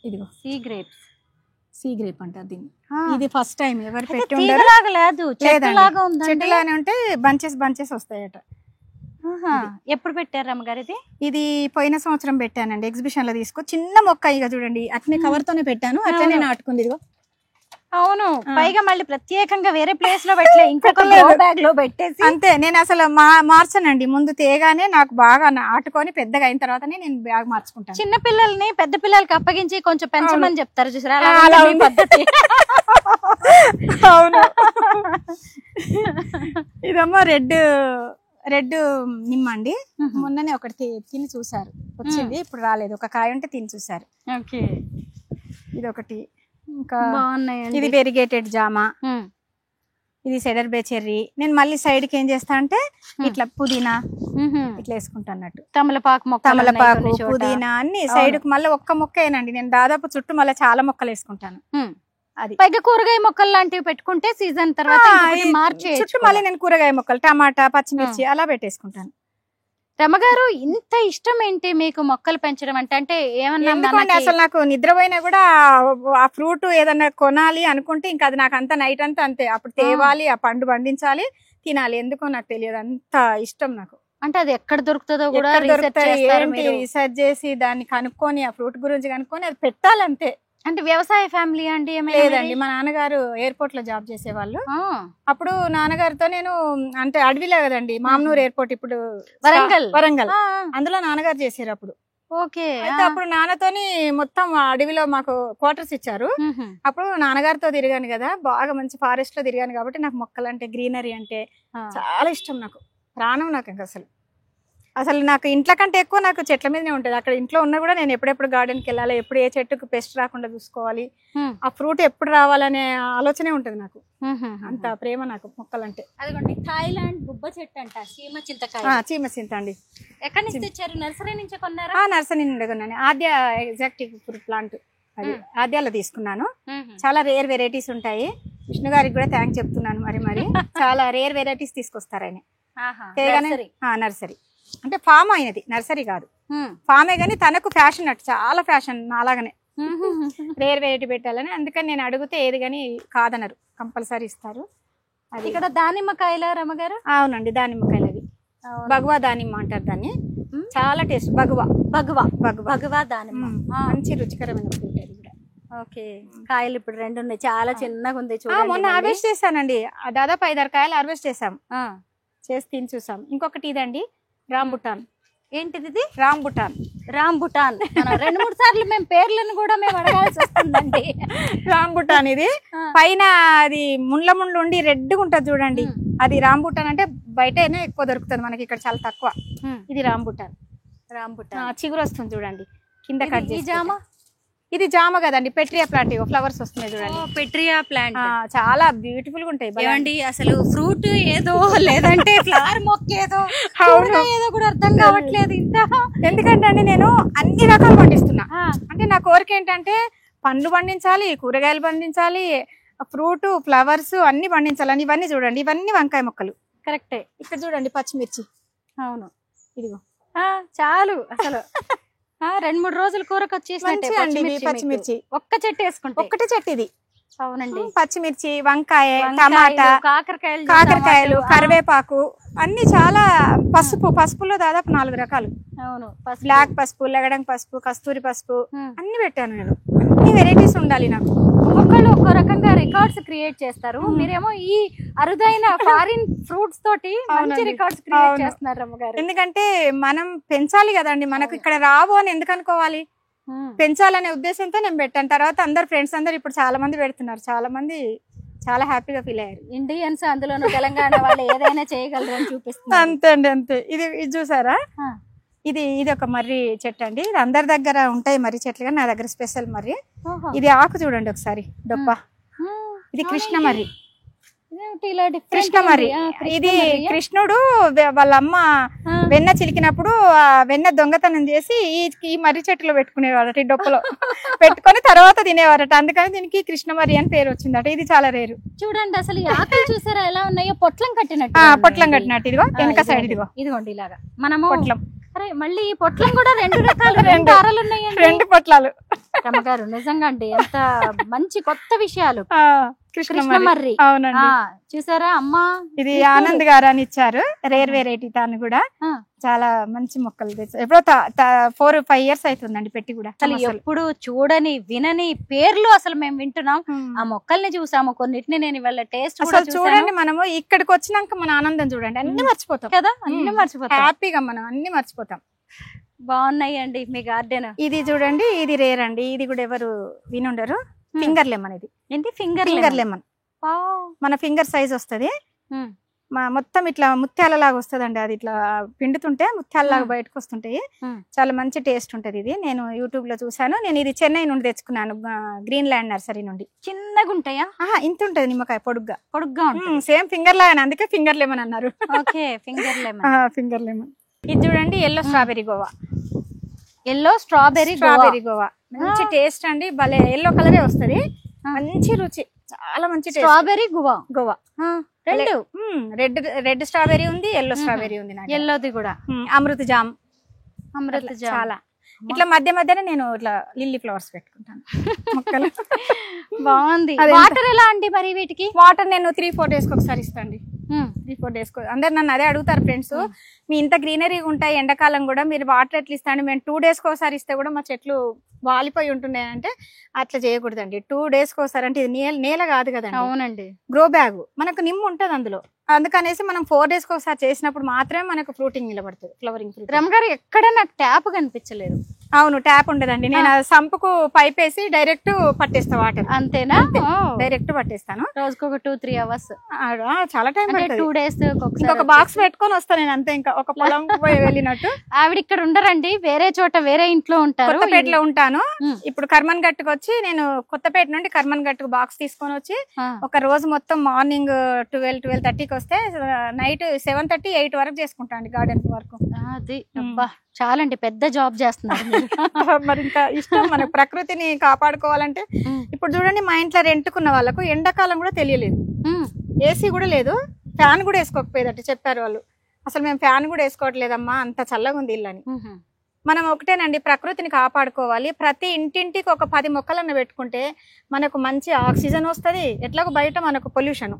B: ఇదిగో సీ గ్రేప్ అంటారు దీన్ని. ఇది ఫస్ట్ టైం ఎవరు పెట్టి
C: ఉండరు,
B: చెట్టులానే ఉంటే బంచెస్ వస్తాయట.
C: ఎప్పుడు పెట్టారు అమ్మగారు?
B: ఇది పోయిన సంవత్సరం పెట్టానండి, ఎగ్జిబిషన్ లో తీసుకో. చిన్న మొక్క ఇక చూడండి అట్నే కవర్ తోనే పెట్టాను, అట్లనే నాటుకుంది. ఇదిగో
C: అవును, పైగా మళ్ళీ ప్రత్యేకంగా వేరే ప్లేస్ లో పెట్టలే, ఇంకొక బ్యాగ్ లో పెట్టేసి.
B: అంతే, నేను అసలు మార్చనండి. ముందు తేగానే నాకు బాగా నాటుకొని పెద్దగా అయిన తర్వాతనే నేను బ్యాగ్ మార్చుకుంటాను.
C: చిన్న పిల్లల్ని పెద్ద పిల్లలకి అప్పగించి కొంచెం పెంచమని చెప్తారు చూసారా, పద్ధతి.
B: అవును. ఇదమ్మా రెడ్ నిమ్మ అండి. మొన్ననే ఒకటి తిని చూసారు, వచ్చింది, ఇప్పుడు రాలేదు. ఒక కాయ ఉంటే తిని చూసారు. ఇది ఒకటి. ఇంకా ఇది వెరిగేటెడ్ జామ, ఇది సెడర్ బే చెర్రీ. నేను మళ్ళీ సైడ్ కి ఏం చేస్తా అంటే ఇట్లా పుదీనా ఇట్లా వేసుకుంటా అన్నట్టు.
C: తమలపాకు,
B: పుదీనా అన్ని సైడ్ కు. మళ్ళీ ఒక్క మొక్కేనండి, నేను దాదాపు చుట్టూ మళ్ళీ చాలా మొక్కలు వేసుకుంటాను.
C: అది పైగా కూరగాయ మొక్కలు లాంటివి పెట్టుకుంటే సీజన్ తర్వాత
B: చుట్టూ మళ్ళీ నేను కూరగాయ మొక్కలు, టమాటా, పచ్చిమిర్చి అలా పెట్టేసుకుంటాను.
C: రమగారు, ఇంత ఇష్టం ఏంటి మీకు మొక్కలు పెంచడం అంటే? అంటే ఏమన్నా
B: అసలు నాకు నిద్రపోయినా కూడా ఆ ఫ్రూట్ ఏదన్నా కొనాలి అనుకుంటే ఇంకా అది నాకు అంత నైట్ అంతా అంతే. అప్పుడు తేవాలి, ఆ పండు పండించాలి, తినాలి. ఎందుకో నాకు తెలియదు, అంత ఇష్టం నాకు.
C: అంటే అది ఎక్కడ దొరుకుతుందో కూడా
B: రీసెర్చ్ చేసి దాన్ని కనుక్కొని ఆ ఫ్రూట్ గురించి కనుక్కొని అది పెట్టాలి అంతే.
C: అంటే వ్యవసాయ ఫ్యామిలీ అండి?
B: లేదండి, మా నాన్నగారు ఎయిర్పోర్ట్ లో జాబ్ చేసేవాళ్ళు. అప్పుడు నాన్నగారితో నేను, అంటే అడవిలో కదండి మామనూరు ఎయిర్పోర్ట్, ఇప్పుడు వరంగల్, అందులో నాన్నగారు చేసారు అప్పుడు.
C: ఓకే,
B: అయితే అప్పుడు నాన్నతోని మొత్తం అడవిలో మాకు క్వార్టర్స్ ఇచ్చారు. అప్పుడు నాన్నగారితో తిరిగాను కదా, బాగా మంచి ఫారెస్ట్ లో తిరిగాను కాబట్టి నాకు మొక్కలు అంటే, గ్రీనరీ అంటే చాలా ఇష్టం. నాకు ప్రాణం. నాకు అసలు నాకు ఇంట్లో కంటే ఎక్కువ నాకు చెట్ల మీదనే ఉంటుంది. అక్కడ ఇంట్లో ఉన్నా కూడా నేను ఎప్పుడెప్పుడు గార్డెన్కి వెళ్ళాలి, ఎప్పుడు ఏ చెట్టుకు పెస్ట్ రాకుండా చూసుకోవాలి, ఆ ఫ్రూట్ ఎప్పుడు రావాలనే ఆలోచనే ఉంటుంది నాకు. అంత ప్రేమ నాకు మొక్కలంటే.
C: అదిగోండి థాయిలాండ్ గుబ్బ చెట్టు అంట, చీమ
B: చింత అండి.
C: ఎక్కడి నుంచి తెచ్చారు? నర్సరీ నుంచి కొన్నారా?
B: నర్సరీ నుండి కొన్నాను. ఆద్య ఎగ్జాక్టివ్ ఫ్రూట్ ప్లాంట్, అది ఆద్యాలో తీసుకున్నాను. చాలా రేర్ వెరైటీస్ ఉంటాయి. విష్ణు గారికి కూడా థ్యాంక్స్ చెప్తున్నాను. మరి చాలా రేర్ వెరైటీస్ తీసుకొస్తారు ఆయన. నర్సరీ అంటే ఫామ్ అయినది, నర్సరీ కాదు, ఫామే కానీ తనకు ఫ్యాషన్ అట్టు చాలా ఫ్యాషన్ అలాగనే రేర్ వెరైటీ పెట్టాలని. అందుకని నేను అడిగితే ఏది కానీ కాదనరు, కంపల్సరీ ఇస్తారు.
C: అది ఇక్కడ దానిమ్మకాయల రమ్మగారు?
B: అవునండి, దానిమ్మకాయలు అవి భగవా దానిమ్మ అంటారు దాన్ని. చాలా టేస్ట్. భగవా
C: దానిమ్మ
B: మంచి రుచికరమైన ఫ్రూట్ అది కూడా.
C: ఓకే, కాయలు ఇప్పుడు 2 ఉన్నాయి, చాలా చిన్నగా ఉంది.
B: మొన్న హార్వెస్ట్ చేశానండి, దాదాపు 5-6 కాయలు హార్వెస్ట్ చేసాం, చేసి తిని చూసాం. ఇంకొకటి ఇదండి రాంబుటాన్.
C: ఏంటిది ఇది?
B: రాంబుటాన్.
C: 2-3 సార్లు మేము పేర్లను కూడా మేము అడగాల్సి వస్తుందండి.
B: రాంబుటాన్ ఇది పైన అది ముండ్లు ఉండి రెడ్గా ఉంటది చూడండి, అది రాంబుటాన్. అంటే బయటనే ఎక్కువ దొరుకుతుంది, మనకి ఇక్కడ చాలా తక్కువ. ఇది రాంబుటాన్. చిగురు వస్తుంది చూడండి కింద కట్ చేసి.
C: జామ?
B: ఇది జామ కదండి, పెట్రియా ప్లాంట్. ఫ్లవర్స్ వస్తున్నాయి చూడండి,
C: పెట్రియా ప్లాంట్.
B: చాలా బ్యూటిఫుల్ గా ఉంటాయి.
C: ఏమండి అసలు ఫ్రూట్ ఏదో లేదంటే ఫ్లవర్ మొక్క ఏదో ఏదో కూడా అర్థం కావట్లేదు ఇంత.
B: ఎందుకంటే అండి నేను అన్ని రకాలు పండిస్తున్నా. అంటే నా కోరిక ఏంటంటే పండ్లు పండించాలి, కూరగాయలు పండించాలి, ఫ్రూట్ ఫ్లవర్స్ అన్ని పండించాలని. ఇవన్నీ చూడండి, ఇవన్నీ వంకాయ మొక్కలు.
C: కరెక్టే.
B: ఇక్కడ చూడండి పచ్చిమిర్చి.
C: అవును,
B: ఇదిగో
C: చాలు అసలు 2-3 రోజులు కూరకు వచ్చేసి
B: పచ్చిమిర్చి.
C: ఒక్క చెట్టు వేసుకుంటే
B: ఒక్కటే చెట్టు ఇది.
C: అవునండి,
B: పచ్చిమిర్చి, వంకాయ, టమాటా, కాకరకాయలు, కరివేపాకు అన్ని చాలా. పసుపులో దాదాపు 4 రకాలు.
C: అవును,
B: బ్లాక్ పసుపు, లెగడం పసుపు, కస్తూరి పసుపు అన్ని పెట్టాను నేను. అన్ని వెరైటీస్ ఉండాలి నాకు.
C: ఒక్కొక్కరు ఒక్కో రకంగా రికార్డ్స్ క్రియేట్ చేస్తారు. మీరేమో ఈ అరుదైన ఫారిన్ ఫ్రూట్స్ తోటి మంచి రికార్డ్స్ క్రియేట్ చేస్తున్నారు రమ్మగారు.
B: ఎందుకంటే మనం పెంచాలి కదండి, మనకు ఇక్కడ రావు అని ఎందుకు అనుకోవాలి. పెంచాలనే ఉద్దేశంతో నేను పెట్టాను. తర్వాత అందరు ఫ్రెండ్స్ అందరు ఇప్పుడు చాలా మంది పెడుతున్నారు, చాలా మంది చాలా హ్యాపీగా ఫీల్ అయ్యారు.
C: ఇండియన్స్ అందులోనూ తెలంగాణ వాళ్ళు ఏదైనా చేయగలరు అని చూపిస్తున్నారు.
B: అంతే అండి, అంతే. ఇది చూసారా, ఇది ఒక మర్రి చెట్టు అండి. ఇది అందరి దగ్గర ఉంటాయి మర్రి చెట్లు, కానీ నా దగ్గర స్పెషల్ మర్రి. ఇది ఆకు చూడండి ఒకసారి, డొప్ప. ఇది కృష్ణ మర్రి. కృష్ణ మర్రి. ఇది కృష్ణుడు వాళ్ళ అమ్మ వెన్న చిలికినప్పుడు ఆ వెన్న దొంగతనం చేసి ఈ మర్రి చెట్టులో పెట్టుకునేవారట, ఈ డొప్పలో పెట్టుకొని తర్వాత తినేవారట. అందుకని దీనికి కృష్ణ మర్రి అని పేరు వచ్చిందట. ఇది చాలా రేరు.
C: చూడండి అసలు ఈ ఆకులు చూసారా ఎలా ఉన్నాయో, పొట్లం కట్టినట్టు.
B: ఇదిగో వెనక సైడ్
C: ఇదిగోండి ఇలాగా మనము పొట్లం. అరే మళ్ళీ ఈ పొట్లం కూడా 2 రకాలు, 2 ఆరలు ఉన్నాయండి,
B: 2 పొట్లాలు.
C: రమ్మగారు నిజంగా అండి ఎంత మంచి కొత్త విషయాలు. కృష్ణ మర్రి.
B: అవునండి,
C: చూసారా అమ్మా.
B: ఇది ఆనంద్ గారు అని ఇచ్చారు, రేర్ వెరైటీ. తాను కూడా చాలా మంచి మొక్కలు తెచ్చారు. ఎప్పుడో 4-5 years అవుతుందండి పెట్టి కూడా.
C: అసలు ఎప్పుడు చూడని వినని పేర్లు అసలు మేము వింటున్నాం. ఆ మొక్కల్ని చూసాము, కొన్నిటిని నేను ఇవాళ టేస్ట్
B: చూడండి. మనము ఇక్కడికి వచ్చినాక మన ఆనందం చూడండి, అన్ని మర్చిపోతాం
C: కదా, అన్ని మర్చిపోతాం
B: హ్యాపీగా, మనం అన్ని మర్చిపోతాం.
C: బాగున్నాయి అండి మీ గార్డెన్.
B: ఇది చూడండి, ఇది రేర్ అండి. ఇది కూడా ఎవరు వినుండరు. Finger lemon. ఇది
C: ఏంటి? Finger
B: lemon. మన ఫింగర్ సైజ్ వస్తుంది, మొత్తం ఇట్లా ముత్యాల లాగా వస్తుందండి. అది ఇట్లా పిండుతుంటే ముత్యాల లాగా బయటకు వస్తుంటాయి, చాలా మంచి టేస్ట్ ఉంటది. ఇది నేను యూట్యూబ్ లో చూసాను. నేను ఇది చెన్నై నుండి తెచ్చుకున్నాను, గ్రీన్ ల్యాండ్ నర్సరీ నుండి.
C: చిన్నగా ఉంటాయా?
B: ఇంత ఉంటది నిమ్మకాయ, పొడుగ్గా
C: ఉంటుంది,
B: సేమ్ ఫింగర్ లాగా, అందుకే ఫింగర్ లెమన్ అన్నారు.
C: Okay, finger lemon.
B: Finger lemon. ఇది చూడండి, yellow strawberry Goa.
C: Yellow strawberry
B: Goa మంచి టేస్ట్ అండి, భలే ఎల్లో కలరే వస్తది, మంచి రుచి, చాలా మంచి
C: స్ట్రాబెరీ గోవా.
B: రెడ్ స్ట్రాబెరీ ఉంది, ఎల్లో స్ట్రాబెరీ ఉంది.
C: ఎల్లోది కూడా
B: అమృత జామ్. చాలా ఇట్లా మధ్యన నేను ఇట్లా లిల్లీ ఫ్లవర్స్ పెట్టుకుంటాను మొక్కలు.
C: బాగుంది. వాటర్ ఎలా అండి మరి వీటికి?
B: వాటర్ నేను 3-4 days ఒకసారి ఇస్తాండి. 3-4 days అందరు నన్ను అదే అడుగుతారు ఫ్రెండ్స్, మీ ఇంత గ్రీనరీ ఉంటాయి ఎండాకాలం కూడా, మీరు వాటర్ ఎట్లా ఇస్తాండి? మేము 2 days ఒకసారి ఇస్తే కూడా మా చెట్లు వాలిపోయి ఉంటున్నాయి అంటే అట్లా చేయకూడదండి. 2 days ఒకసారి. అంటే ఇది నేల కాదు కదండి.
C: అవునండి,
B: గ్రో బ్యాగ్. మనకు నిమ్ము ఉంటది అందులో, అందుకనేసి మనం 4 days ఒకసారి చేసినప్పుడు మాత్రమే మనకు ఫ్రూటింగ్ నిలబడుతుంది, ఫ్లవరింగ్ ఫ్రూట్.
C: రమ్మగారు ఎక్కడ నాకు ట్యాప్ కనిపించలేదు.
B: అవును, ట్యాప్ ఉండదండి. నేను సంపుకు పైప్ వేసి డైరెక్ట్ పట్టేస్తా వాటర్.
C: అంతేనా?
B: డైరెక్ట్ పట్టేస్తాను.
C: రోజుకు 2-3 hours.
B: చాలా టైం పడుతుంది.
C: 2 days
B: ఒక బాక్స్ పెట్టుకొని వస్తాను నేను, అంతే. ఇంకా ఒక పొలం పోయి వెళ్ళినట్టు.
C: ఆవిడ ఇక్కడ ఉండరండి, వేరే చోట, వేరే ఇంట్లో ఉంటారు.
B: కొత్తపేటలో ఉంటాను. ఇప్పుడు కర్మన్ గట్టుకు వచ్చి, నేను కొత్తపేట నుండి కర్మన్ గట్టుకు బాక్స్ తీసుకొని వచ్చి ఒక రోజు మొత్తం మార్నింగ్ 12-12:30కి వస్తే నైట్ 7:30-8 వరకు చేసుకుంటాను గార్డెన్ వరకు.
C: అది చాలండి, పెద్ద జాబ్ చేస్తున్నారు మీరు.
B: మరి ఇంకా ఇష్టం మనకు ప్రకృతిని కాపాడుకోవాలంటే. ఇప్పుడు చూడండి, మా ఇంట్లో రెంట్కున్న వాళ్ళకు ఎండాకాలం కూడా తెలియలేదు, ఏసీ కూడా లేదు, ఫ్యాన్ కూడా వేసుకోకపోయేదట చెప్పారు వాళ్ళు. అసలు మేము ఫ్యాన్ కూడా వేసుకోవట్లేదమ్మా, అంత చల్లగా ఉంది ఇల్లు అని. మనం ఒకటేనండి, ప్రకృతిని కాపాడుకోవాలి. ప్రతి ఇంటింటికి ఒక 10 మొక్కలను పెట్టుకుంటే మనకు మంచి ఆక్సిజన్ వస్తుంది. ఎట్లాగో బయట మనకు పొల్యూషన్,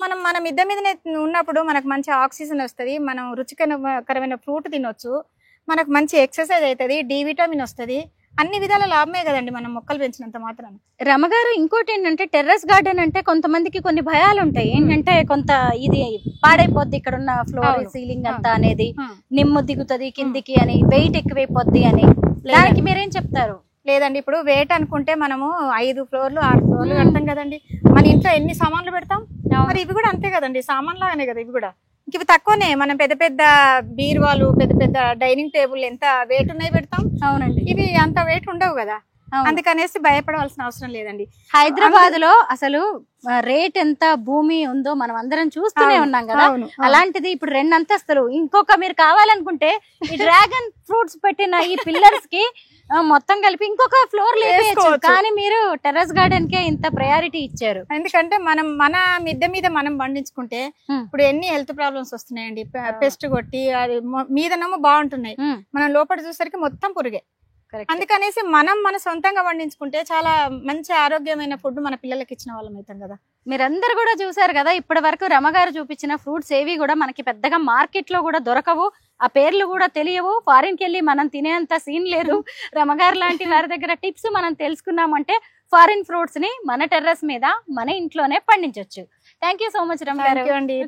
B: మనం మన మిద్దె మీదనే ఉన్నప్పుడు మనకు మంచి ఆక్సిజన్ వస్తుంది, మనం రుచికరమైన ఫ్రూట్ తినొచ్చు, మనకు మంచి ఎక్సర్సైజ్ అవుతుంది, డి విటమిన్ వస్తుంది, అన్ని విధాల లాభమే కదండి మనం మొక్కలు పెంచినంత మాత్రం.
C: రమగారు, ఇంకోటి ఏంటంటే టెర్రస్ గార్డెన్ అంటే కొంతమందికి కొన్ని భయాలు ఉంటాయి. ఏంటంటే కొంత ఇది పాడైపోద్ది, ఇక్కడ ఉన్న ఫ్లోర్ సీలింగ్ అంతా అనేది, నిమ్ము దిగుతుంది కిందికి అని, వెయిట్ ఎక్కువైపోద్ది అని, దానికి మీరేం చెప్తారు?
B: లేదండి, ఇప్పుడు వెయిట్ అనుకుంటే మనము 5 ఫ్లోర్లు 6 ఫ్లోర్లు కడతాం కదండి, మన ఇంట్లో ఎన్ని సామాన్లు పెడతాం, మరి ఇవి కూడా అంతే కదండి, సామాన్ లాగానే కదా ఇవి కూడా. ఇవి తక్కువనే, మనం పెద్ద పెద్ద బీరువాలు, పెద్ద పెద్ద డైనింగ్ టేబుల్ ఎంత వెయిట్ ఉన్నాయి పెడతాం.
C: అవునండి,
B: ఇవి అంత వెయిట్ ఉండవు కదా, అందుకనేసి భయపడవలసిన అవసరం లేదండి.
C: హైదరాబాద్ లో అసలు రేట్ ఎంత భూమి ఉందో మనం అందరం చూస్తూనే ఉన్నాం కదా. అలాంటిది ఇప్పుడు 2 అంతస్తులు, ఇంకొక మీరు కావాలనుకుంటే ఈ డ్రాగన్ ఫ్రూట్స్ పెట్టిన ఈ పిల్లర్స్ కి మొత్తం కలిపి ఇంకొక ఫ్లోర్ లేకపోవచ్చు. కానీ మీరు టెర్రస్ గార్డెన్ కే ఇంత ప్రయారిటీ ఇచ్చారు.
B: ఎందుకంటే మనం మన మిద్దె మీద మనం పండించుకుంటే ఇప్పుడు ఎన్ని హెల్త్ ప్రాబ్లమ్స్ వస్తున్నాయండి, పెస్ట్ కొట్టి అది మీదనేమో బాగుంటున్నాయి, మనం లోపల చూసరికి మొత్తం పురుగే. అందుకనేసి మనం మన సొంతంగా పండించుకుంటే చాలా మంచి ఆరోగ్యమైన ఫుడ్ మన పిల్లలకి ఇచ్చిన వాళ్ళం అవుతాం కదా.
C: మీరందరూ కూడా చూసారు కదా, ఇప్పటి వరకు రమగారు చూపించిన ఫ్రూట్స్ ఏవి కూడా మనకి పెద్దగా మార్కెట్ లో కూడా దొరకవు, ఆ పేర్లు కూడా తెలియవు, ఫారిన్ కి వెళ్ళి మనం తినేంత సీన్ లేదు. రమగారు లాంటి వారి దగ్గర టిప్స్ మనం తెలుసుకున్నామంటే ఫారిన్ ఫ్రూట్స్ ని మన టెర్రస్ మీద మన ఇంట్లోనే పండించవచ్చు. థ్యాంక్ యూ సో మచ్ రమగారు.
B: అండి.